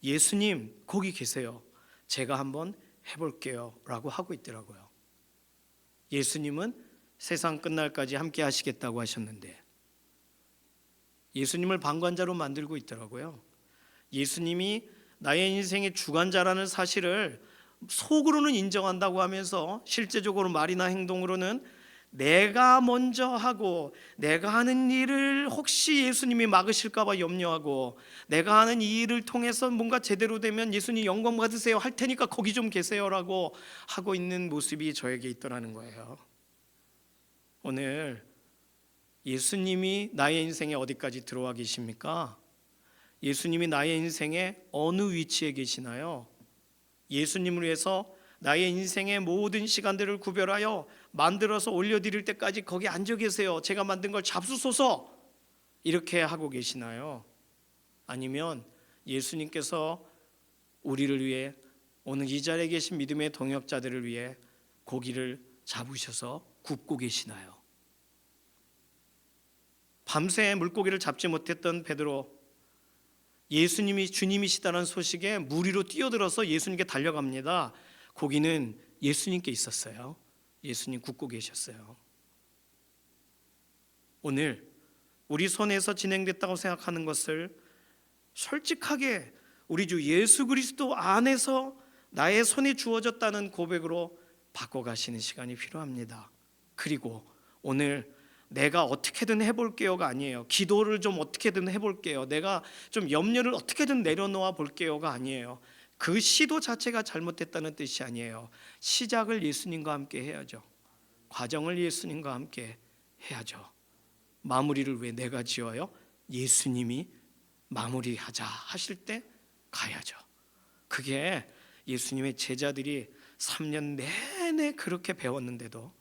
예수님 거기 계세요. 제가 한번 해볼게요 라고 하고 있더라고요. 예수님은 세상 끝날까지 함께 하시겠다고 하셨는데 예수님을 방관자로 만들고 있더라고요. 예수님이 나의 인생의 주관자라는 사실을 속으로는 인정한다고 하면서 실제적으로 말이나 행동으로는 내가 먼저 하고 내가 하는 일을 혹시 예수님이 막으실까 봐 염려하고 내가 하는 이 일을 통해서 뭔가 제대로 되면 예수님 영광 받으세요 할 테니까 거기 좀 계세요라고 하고 있는 모습이 저에게 있더라는 거예요. 오늘 예수님이 나의 인생에 어디까지 들어와 계십니까? 예수님이 나의 인생에 어느 위치에 계시나요? 예수님을 위해서 나의 인생의 모든 시간들을 구별하여 만들어서 올려드릴 때까지 거기 앉아 계세요. 제가 만든 걸 잡수소서 이렇게 하고 계시나요? 아니면 예수님께서 우리를 위해 오늘 이 자리에 계신 믿음의 동역자들을 위해 고기를 잡으셔서 굽고 계시나요? 밤새 물고기를 잡지 못했던 베드로, 예수님이 주님이시다는 소식에 물 위로 뛰어들어서 예수님께 달려갑니다. 고기는 예수님께 있었어요. 예수님 굽고 계셨어요. 오늘 우리 손에서 진행됐다고 생각하는 것을 솔직하게 우리 주 예수 그리스도 안에서 나의 손에 주어졌다는 고백으로 바꿔가시는 시간이 필요합니다. 그리고 오늘 내가 어떻게든 해볼게요가 아니에요. 기도를 좀 어떻게든 해볼게요. 내가 좀 염려를 어떻게든 내려놓아 볼게요가 아니에요. 그 시도 자체가 잘못됐다는 뜻이 아니에요. 시작을 예수님과 함께 해야죠. 과정을 예수님과 함께 해야죠. 마무리를 왜 내가 지어요? 예수님이 마무리하자 하실 때 가야죠. 그게 예수님의 제자들이 3년 내내 그렇게 배웠는데도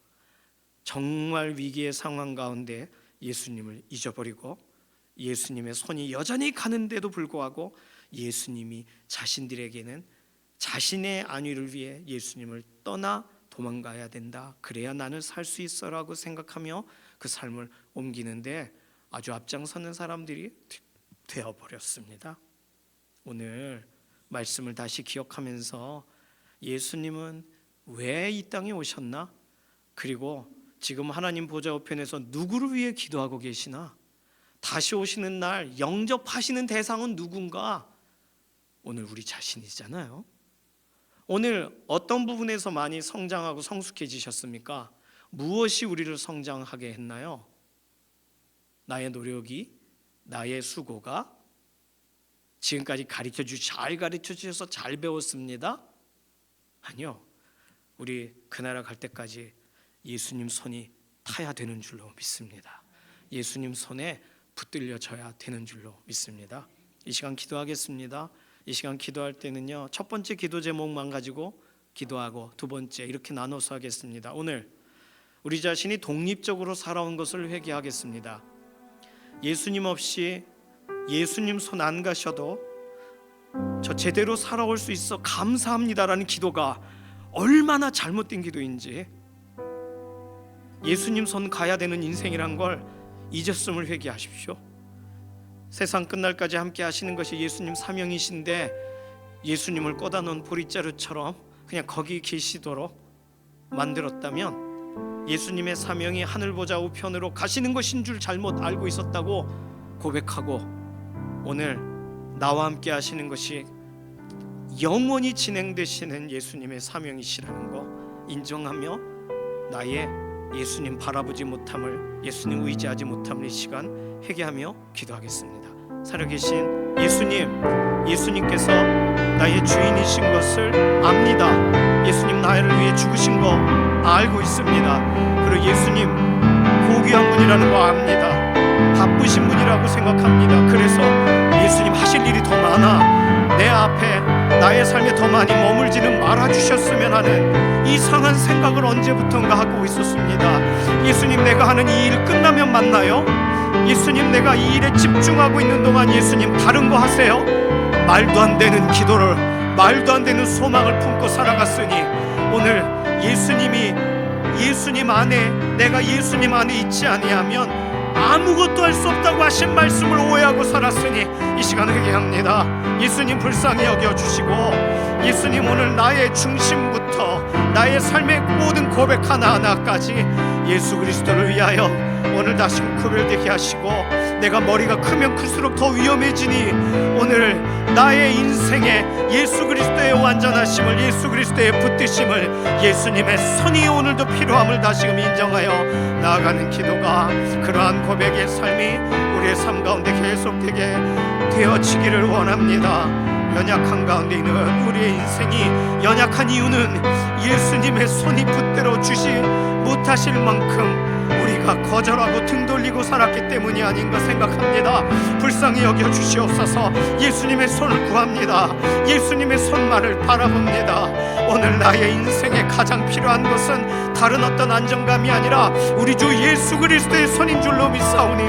정말 위기의 상황 가운데 예수님을 잊어버리고 예수님의 손이 여전히 가는데도 불구하고 예수님이 자신들에게는 자신의 안위를 위해 예수님을 떠나 도망가야 된다. 그래야 나는 살 수 있어라고 생각하며 그 삶을 옮기는데 아주 앞장서는 사람들이 되어버렸습니다. 오늘 말씀을 다시 기억하면서 예수님은 왜 이 땅에 오셨나? 그리고 지금 하나님 보좌 우편에서 누구를 위해 기도하고 계시나? 다시 오시는 날 영접하시는 대상은 누군가? 오늘 우리 자신이잖아요. 오늘 어떤 부분에서 많이 성장하고 성숙해지셨습니까? 무엇이 우리를 성장하게 했나요? 나의 노력이, 나의 수고가? 지금까지 잘 가르쳐 주셔서 잘 배웠습니다? 아니요. 우리 그 나라 갈 때까지 예수님 손이 타야 되는 줄로 믿습니다. 예수님 손에 붙들려져야 되는 줄로 믿습니다. 이 시간 기도하겠습니다. 이 시간 기도할 때는요, 첫 번째 기도 제목만 가지고 기도하고 두 번째 이렇게 나눠서 하겠습니다. 오늘 우리 자신이 독립적으로 살아온 것을 회개하겠습니다. 예수님 없이 예수님 손 안 가셔도 저 제대로 살아올 수 있어 감사합니다라는 기도가 얼마나 잘못된 기도인지, 예수님 손 가야 되는 인생이란 걸 잊었음을 회개하십시오. 세상 끝날까지 함께 하시는 것이 예수님 사명이신데 예수님을 꽂아 놓은 보릿자루처럼 그냥 거기 계시도록 만들었다면 예수님의 사명이 하늘 보좌 우편으로 가시는 것인 줄 잘못 알고 있었다고 고백하고, 오늘 나와 함께 하시는 것이 영원히 진행되시는 예수님의 사명이시라는 거 인정하며 나의 예수님 바라보지 못함을, 예수님 의지하지 못함을 이 시간 회개하며 기도하겠습니다. 살아계신 예수님, 예수님께서 나의 주인이신 것을 압니다. 예수님 나를 위해 죽으신 거 알고 있습니다. 그리고 예수님 고귀한 분이라는 거 압니다. 바쁘신 분이라고 생각합니다. 그래서 예수님 하실 일이 더 많아, 내 앞에 나의 삶에 더 많이 머물지는 말아주셨으면 하는 이상한 생각을 언제부턴가 하고 있었습니다. 예수님 내가 하는 이 일 끝나면 만나요? 예수님 내가 이 일에 집중하고 있는 동안 예수님 다른 거 하세요? 말도 안 되는 기도를, 말도 안 되는 소망을 품고 살아갔으니 오늘 예수님 안에, 내가 예수님 안에 있지 아니하면 아무것도 할 수 없다고 하신 말씀을 오해하고 살았으니 이 시간 회개합니다. 예수님 불쌍히 여겨주시고, 예수님 오늘 나의 중심부터 나의 삶의 모든 고백 하나하나까지 예수 그리스도를 위하여 오늘 다시 구별되게 하시고, 내가 머리가 크면 클수록 더 위험해지니 오늘 나의 인생에 예수 그리스도의 완전하심을, 예수 그리스도의 붙드심을, 예수님의 손이 오늘도 필요함을 다시금 인정하여 나아가는 기도가, 그러한 고백의 삶이 우리의 삶 가운데 계속되게 되어지기를 원합니다. 연약한 가운데 있는 우리의 인생이 연약한 이유는 예수님의 손이 붙들어 주시 못하실 만큼 우리가 거절하고 등 돌리고 살았기 때문이 아닌가 생각합니다. 불쌍히 여겨 주시옵소서. 예수님의 손을 구합니다. 예수님의 손만을 바라봅니다. 오늘 나의 인생에 가장 필요한 것은 다른 어떤 안정감이 아니라 우리 주 예수 그리스도의 손인 줄로 믿사오니,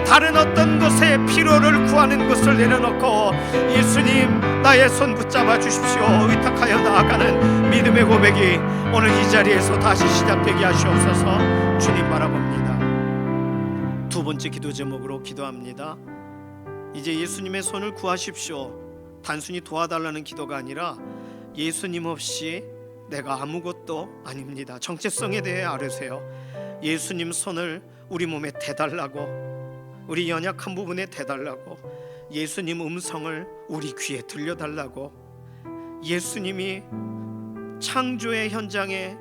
다른 어떤 것에 필요를 구하는 것을 내려놓고 예수님 나의 손 붙잡아 주십시오 의탁하여 나아가는 믿음의 고백이 오늘 이 자리에서 다시 시작되게 하시옵소서. 주님 바라봅니다. 두 번째 기도 제목으로 기도합니다. 이제 예수님의 손을 구하십시오. 단순히 도와달라는 기도가 아니라 예수님 없이 내가 아무것도 아닙니다. 정체성에 대해 알으세요. 예수님 손을 우리 몸에 대달라고, 우리 연약한 부분에 대달라고, 예수님 음성을 우리 귀에 들려달라고, 예수님이 창조의 현장에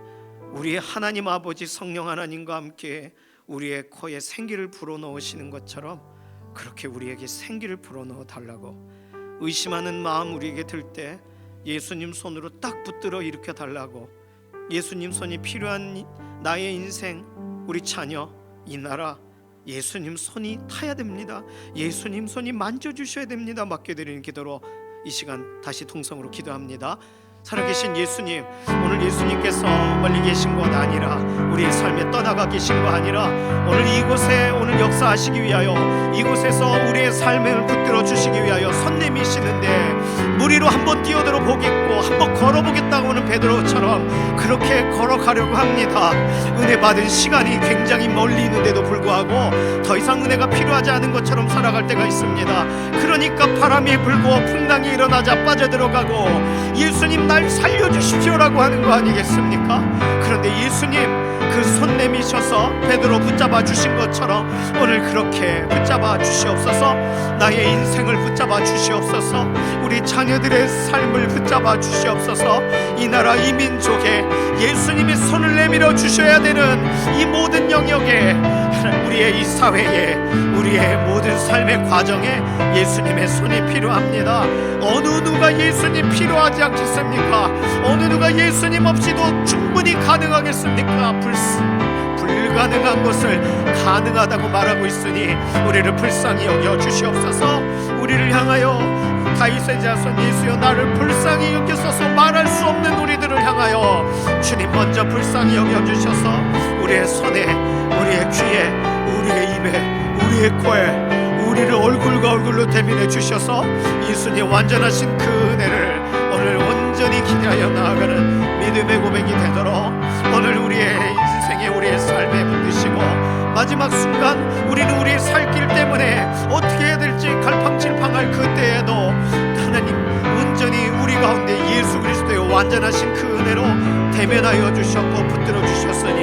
우리의 하나님 아버지 성령 하나님과 함께 우리의 코에 생기를 불어넣으시는 것처럼 그렇게 우리에게 생기를 불어넣어 달라고, 의심하는 마음 우리에게 들 때 예수님 손으로 딱 붙들어 일으켜 달라고, 예수님 손이 필요한 나의 인생, 우리 자녀, 이 나라, 예수님 손이 타야 됩니다. 예수님 손이 만져주셔야 됩니다. 맡겨드리는 기도로 이 시간 다시 통성으로 기도합니다. 살아계신 예수님, 오늘 예수님께서 멀리 계신 것 아니라 우리의 삶에 떠나가 계신 거 아니라 오늘 이곳에 오늘 역사하시기 위하여, 이곳에서 우리의 삶을 붙들어 주시기 위하여 손 내미시는데, 물 위로 한번 뛰어들어 보겠고 한번 걸어보겠다고 하는 베드로처럼 그렇게 걸어가려고 합니다. 은혜 받은 시간이 굉장히 멀리 있는데도 불구하고 더 이상 은혜가 필요하지 않은 것처럼 살아갈 때가 있습니다. 그러니까 바람이 불고 풍랑이 일어나자 빠져들어가고 예수님 날 살려주십시오라고 하는 거 아니겠습니까? 그런데 예수님 그 손 내미셔서 베드로 붙잡아 주신 것처럼 오늘 그렇게 붙잡아 주시옵소서. 나의 인생을 붙잡아 주시옵소서. 우리 자녀들의 삶을 붙잡아 주시옵소서. 이 나라 이 민족에 예수님의 손을 내밀어 주셔야 되는 이 모든 영역에, 우리의 이 사회에, 우리의 모든 삶의 과정에 예수님의 손이 필요합니다. 어느 누가 예수님 필요하지 않겠습니까? 어느 누가 예수님 없이도 충분히 가능하겠습니까? 불가능한 것을 가능하다고 말하고 있으니 우리를 불쌍히 여겨 주시옵소서. 우리를 향하여 다윗의 자손 예수여 나를 불쌍히 여기소서 말할 수 없는 우리들을 향하여 주님 먼저 불쌍히 여겨 주셔서 우리의 손에, 우리의 귀에, 우리의 입에, 우리의 코에, 우리를 얼굴과 얼굴로 대면해 주셔서 예수님 완전하신 그 은혜를 오늘 온전히 기대하여 나아가는 믿음의 고백이 되도록 오늘 우리의 인생에, 우리의 삶에 붙드시고 마지막 순간 우리는 우리의 살 길 때문에 어떻게 해야 될지 갈팡질팡할 그때에도 하나님 온전히 우리 가운데 예수 그리스도의 완전하신 그 은혜로 대면하여 주셨고 붙들어 주셨으니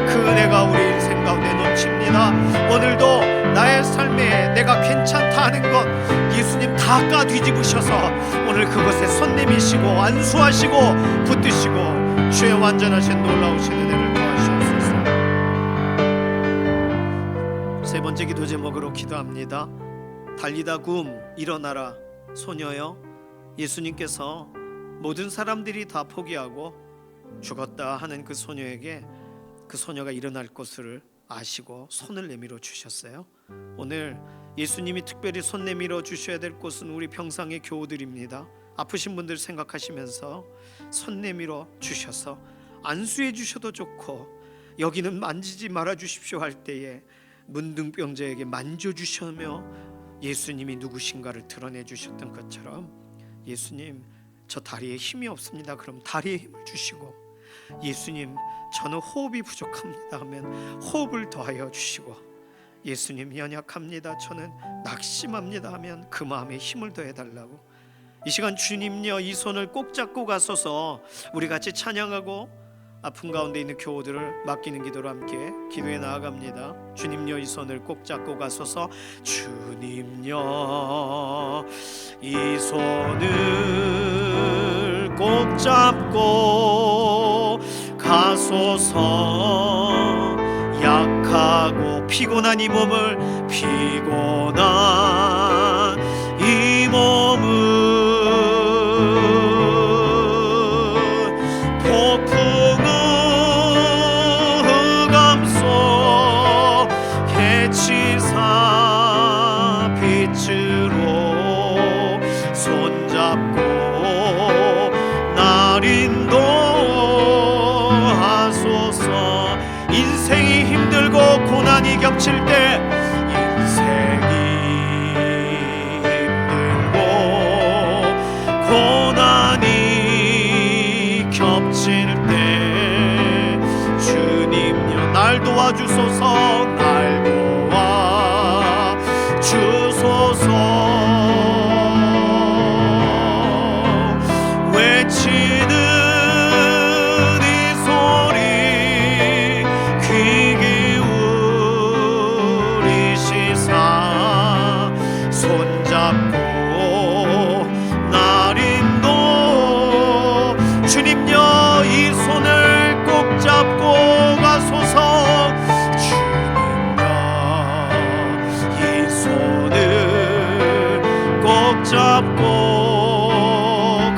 그 은혜가 우리 인생 가운데 넘칩니다. 오늘도 나의 삶에 내가 괜찮다 하는 것 예수님 다 까 뒤집으셔서 오늘 그것에 손 내미시고 안수하시고 붙드시고 주의 완전하신 놀라우신 은혜를 더하시옵소서. 세 번째 기도 제목으로 기도합니다. 달리다 굼 일어나라 소녀여. 예수님께서 모든 사람들이 다 포기하고 죽었다 하는 그 소녀에게 그 소녀가 일어날 것을 아시고 손을 내밀어 주셨어요. 오늘 예수님이 특별히 손 내밀어 주셔야 될 곳은 우리 평상의 교우들입니다. 아프신 분들 생각하시면서 손 내밀어 주셔서 안수해 주셔도 좋고 여기는 만지지 말아 주십시오 할 때에 문둥병자에게 만져주시며 예수님이 누구신가를 드러내 주셨던 것처럼 예수님 저 다리에 힘이 없습니다. 그럼 다리에 힘을 주시고 예수님 저는 호흡이 부족합니다 하면 호흡을 더하여 주시고 예수님 연약합니다. 저는 낙심합니다 하면 그 마음에 힘을 더해달라고. 이 시간 주님요 이 손을 꼭 잡고 가소서 우리 같이 찬양하고 아픈 가운데 있는 교우들을 맡기는 기도로 함께 기도에 나아갑니다. 주님여 이 손을 꼭 잡고 가소서. 주님여 이 손을 꼭 잡고 가소서. 약하고 피곤한 이 몸을 폭풍우 흑암속 해치사 빛으로 손잡고 날 인도하소서. 인생이 힘들고 고난이 겹칠 때, 인생이 힘들고 고난이 겹칠 때 주님여 날 도와주소서. 날 도와주소서. 외치는 이 소리 귀 기울이시사 손잡고 날 인도. 주님여 이 손을 꼭 잡고 가소서. 주님여 이 손을 꼭 잡고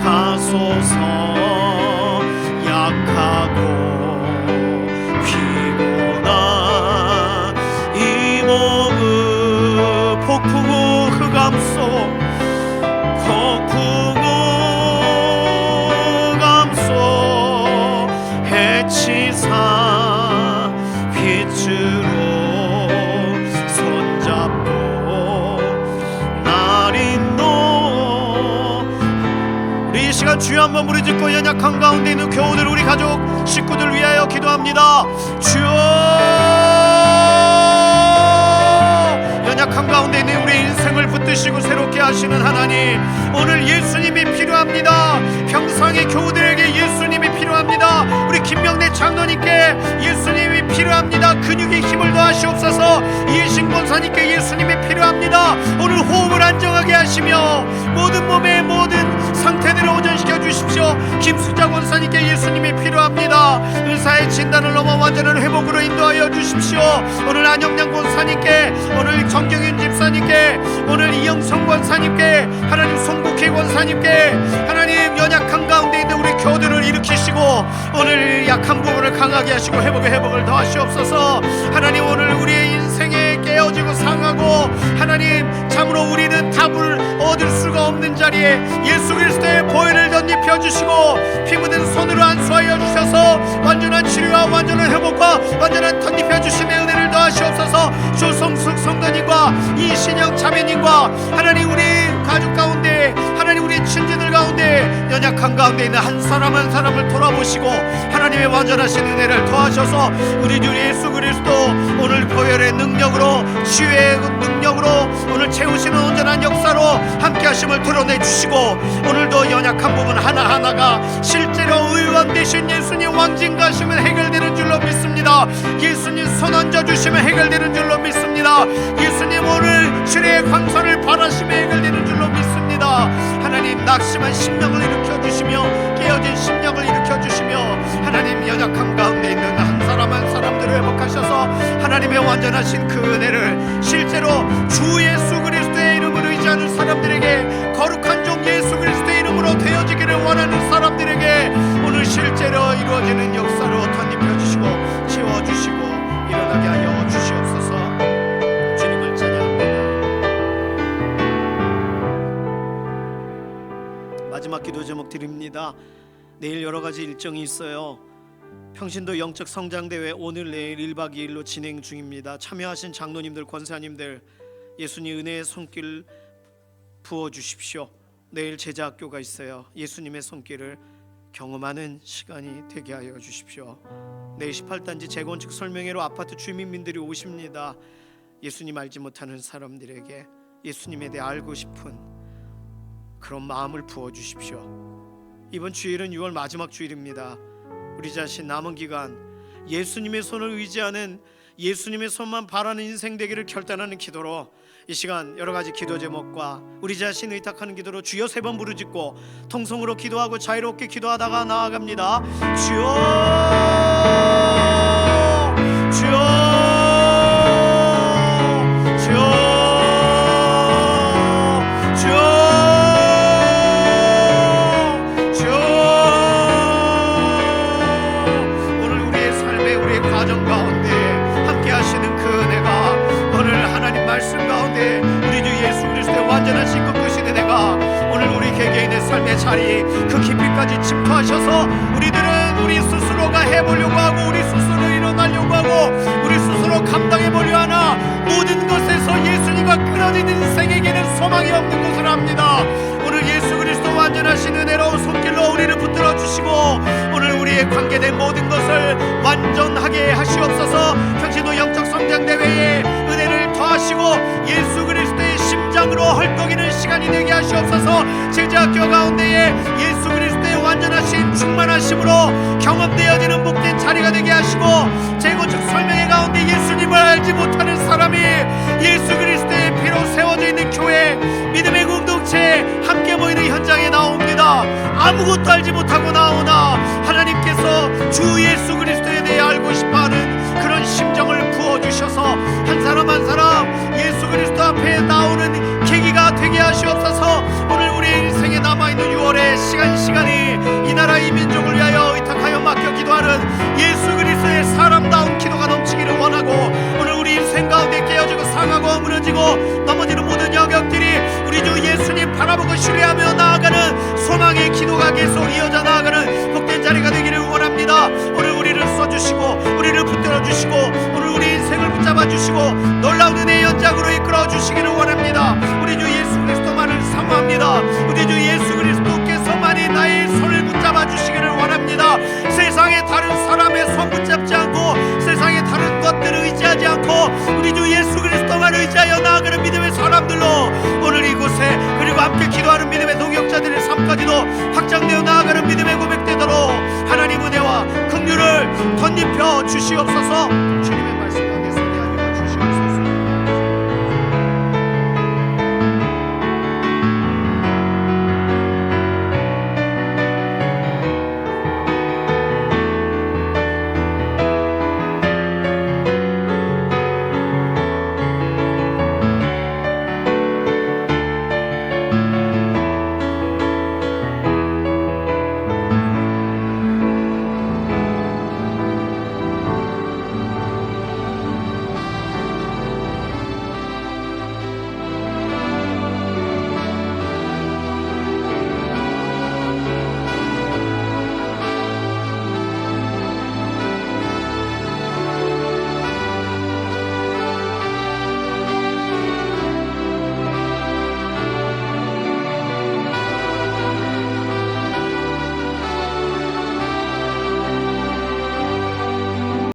가소서. 약하고 피곤한 이 몸을 폭풍우 흑암속 해치사 빛으로 손잡고 날 인도. 우리 이 시간 주여 한번 부르짖고 연약한 가운데 있는 교우들, 우리 가족 식구들 위하여 기도합니다. 주여, 연약한 가운데 있는 우리 인생을 붙드시고 새롭게 하시는 하나님, 오늘 예수님이 필요합니다. 평상의 교우들에게 예수님이 필요합니다. 우리 김명래 장로님께 예수님이 필요합니다. 근육의 힘을 더하시옵소서. 이해신 권사님께 예수님이 필요합니다. 오늘 호흡을 안정하게 하시며 모든 몸의 모든 상태들을 오전시켜 주십시오. 김수자 권사님께 예수님이 필요합니다. 의사의 진단을 넘어 완전한 회복으로 인도하여 주십시오. 오늘 안영양 권사님께, 오늘 정경윤 집사님께, 오늘 이영성 권사님께, 하나님 송국희 권사님께, 하나님 연약한 가운데 있는 우리 교우들을 일으키시고 오늘 약한 부분을 강하게 하시고 회복을 더하시옵소서. 하나님 오늘 우리의 인생에 깨어지고 상하고 하나님 참으로 우리는 답을 얻을 수가 없는 자리에 예수 그리스도의 보혈을 덧입혀 주시고 피 묻은 손으로 안수하여 주셔서 완전한 치료와 완전한 회복과 완전한 덧입혀 주심의 은혜를 더하시옵소서. 조성숙 성도님과 이신영 자매님과 하나님 우리 가족 가운데, 하나님 우리 친지들 가운데 연약한 가운데 있는 한 사람 한 사람을 돌아보시고 하나님의 완전하신 은혜를 더하셔서 우리 주 예수 그리스도 오늘 보혈의 능력으로, 치유의 능력으로 오늘 채우시는 온전한 역사로 함께 하심을 드러내 주시고 오늘도 연약한 부분 하나하나가 실제로 의원 되신 예수님 왕진가시면 해결되는 줄로 믿습니다. 예수님 손 얹어주시면 해결되는 줄로 믿습니다. 예수님 오늘 주의 광선을 바라시면 해결되는 줄로 믿습니다. 하나님 낙심한 심령을 일으켜주시며 깨어진 심령을 일으켜주시며 하나님 연약한 가운데 있는 한 사람 한 사람들을 회복하셔서 하나님의 완전하신 그 은혜를 실제로 주 예수 그리스도의 이름으로 의지하는 사람들에게, 거룩한 종 예수 그리스도의 이름으로 되어지기를 원하는 사람들에게 오늘 실제로 이루어지는 역사로 덧입혀주시고 채워주시고 일어나게 하여 주시옵소서. 주님을 찬양합니다. 마지막 기도 제목 드립니다. 내일 여러 가지 일정이 있어요. 평신도 영적 성장대회 오늘 내일 1박 2일로 진행 중입니다. 참여하신 장로님들, 권사님들 예수님 은혜의 손길 부어주십시오. 내일 제자학교가 있어요. 예수님의 손길을 경험하는 시간이 되게 하여 주십시오. 내일 18단지 재건축 설명회로 아파트 주민분들이 오십니다. 예수님 알지 못하는 사람들에게 예수님에 대해 알고 싶은 그런 마음을 부어주십시오. 이번 주일은 6월 마지막 주일입니다. 우리 자신 남은 기간 예수님의 손을 의지하는, 예수님의 손만 바라는 인생 되기를 결단하는 기도로 이 시간 여러 가지 기도 제목과 우리 자신 의탁하는 기도로 주여 3번 부르짖고 통성으로 기도하고 자유롭게 기도하다가 나아갑니다. 주여, 주여, 주여, 주여, 주여. 오늘 우리의 삶에, 우리의 가정 가운데 함께 하시는 그 은혜가, 오늘 하나님 말씀 가운데 우리 주 예수 그리스도의 완전하신 것 크신 은혜가 오늘 우리 개개인의 삶의 자리 그 깊이까지 침투하셔서 우리들은 우리 스스로가 해보려고 하고 우리 스스로 일어나려고 하고 우리 스스로 감당해보려 하나 모든 것에서 예수님과 끊어진 인생에게는 소망이 없는 것을 압니다. 오늘 예수 그리스도 완전하신 은혜로 손길로 우리를 붙들어 주시고 오늘 우리의 관계된 모든 것을 완전하게 하시옵소서. 평신도 영적 성장 대회에 은혜를 더하시고 예수 그리스도의 심장으로 헐떡이는 시간이 되게 하시옵소서. 제자학교 가운데에 예수 그리스도의 완전하신 충만하심으로 경험되어지는 복된 자리가 되게 하시고 재건축 설명회 가운데 예수님을 알지 못하는 사람이 예수 그리스도의 피로 세워져 있는 교회, 믿음의 공동체 함께 모이는 현장에 나옵니다. 아무것도 알지 못하고 나오나 하나님께서 주 예수 그리스도에 대해 알고 싶어하는 그런 심정을 부어주셔서 한 사람 한 사람 예수 그리스도 앞에 나오는 계기가 되게 하시옵소서. 오늘 우리 인생에 남아있는 6월의 시간이 이 나라 이 민족을 위하여 의탁하여 맡겨 기도하는 예수 그리스도의 사람다운 기도가 넘치기를 원하고 오늘 우리 인생 가운데 깨어지고 상하고 무너지고 넘어지는 모든 영역들이 우리 주 예수님 바라보고 신뢰하며 나아가는 소망의 기도가 계속 이어져 나아가는 복된 자리가 되기를 원합니다. 오늘 우리를 써주시고 우리를 붙들어주시고 오늘 우리 인생을 붙잡아주시고 놀라운 은혜의 연장으로 이끌어주시기를 원합니다. 우리 주 예수 그리스도만을 사모합니다. 우리 주 예수 그리스도께서만이 나의 손을 붙잡아주시기를 원합니다. 세상의 다른 사람의 손 붙잡지 않고 세상의 다른 것들을 의지하지 않고 우리 주 예수 그리스도만 의지하여 나아가는 믿음의 사람들로 오늘 이곳에 그리고 함께 기도하는 믿음의 동역자들의 삶까지도 확장되어 나아가는 믿음의 고백되도록 하나님 은혜와 긍휼을 덧입혀 주시옵소서.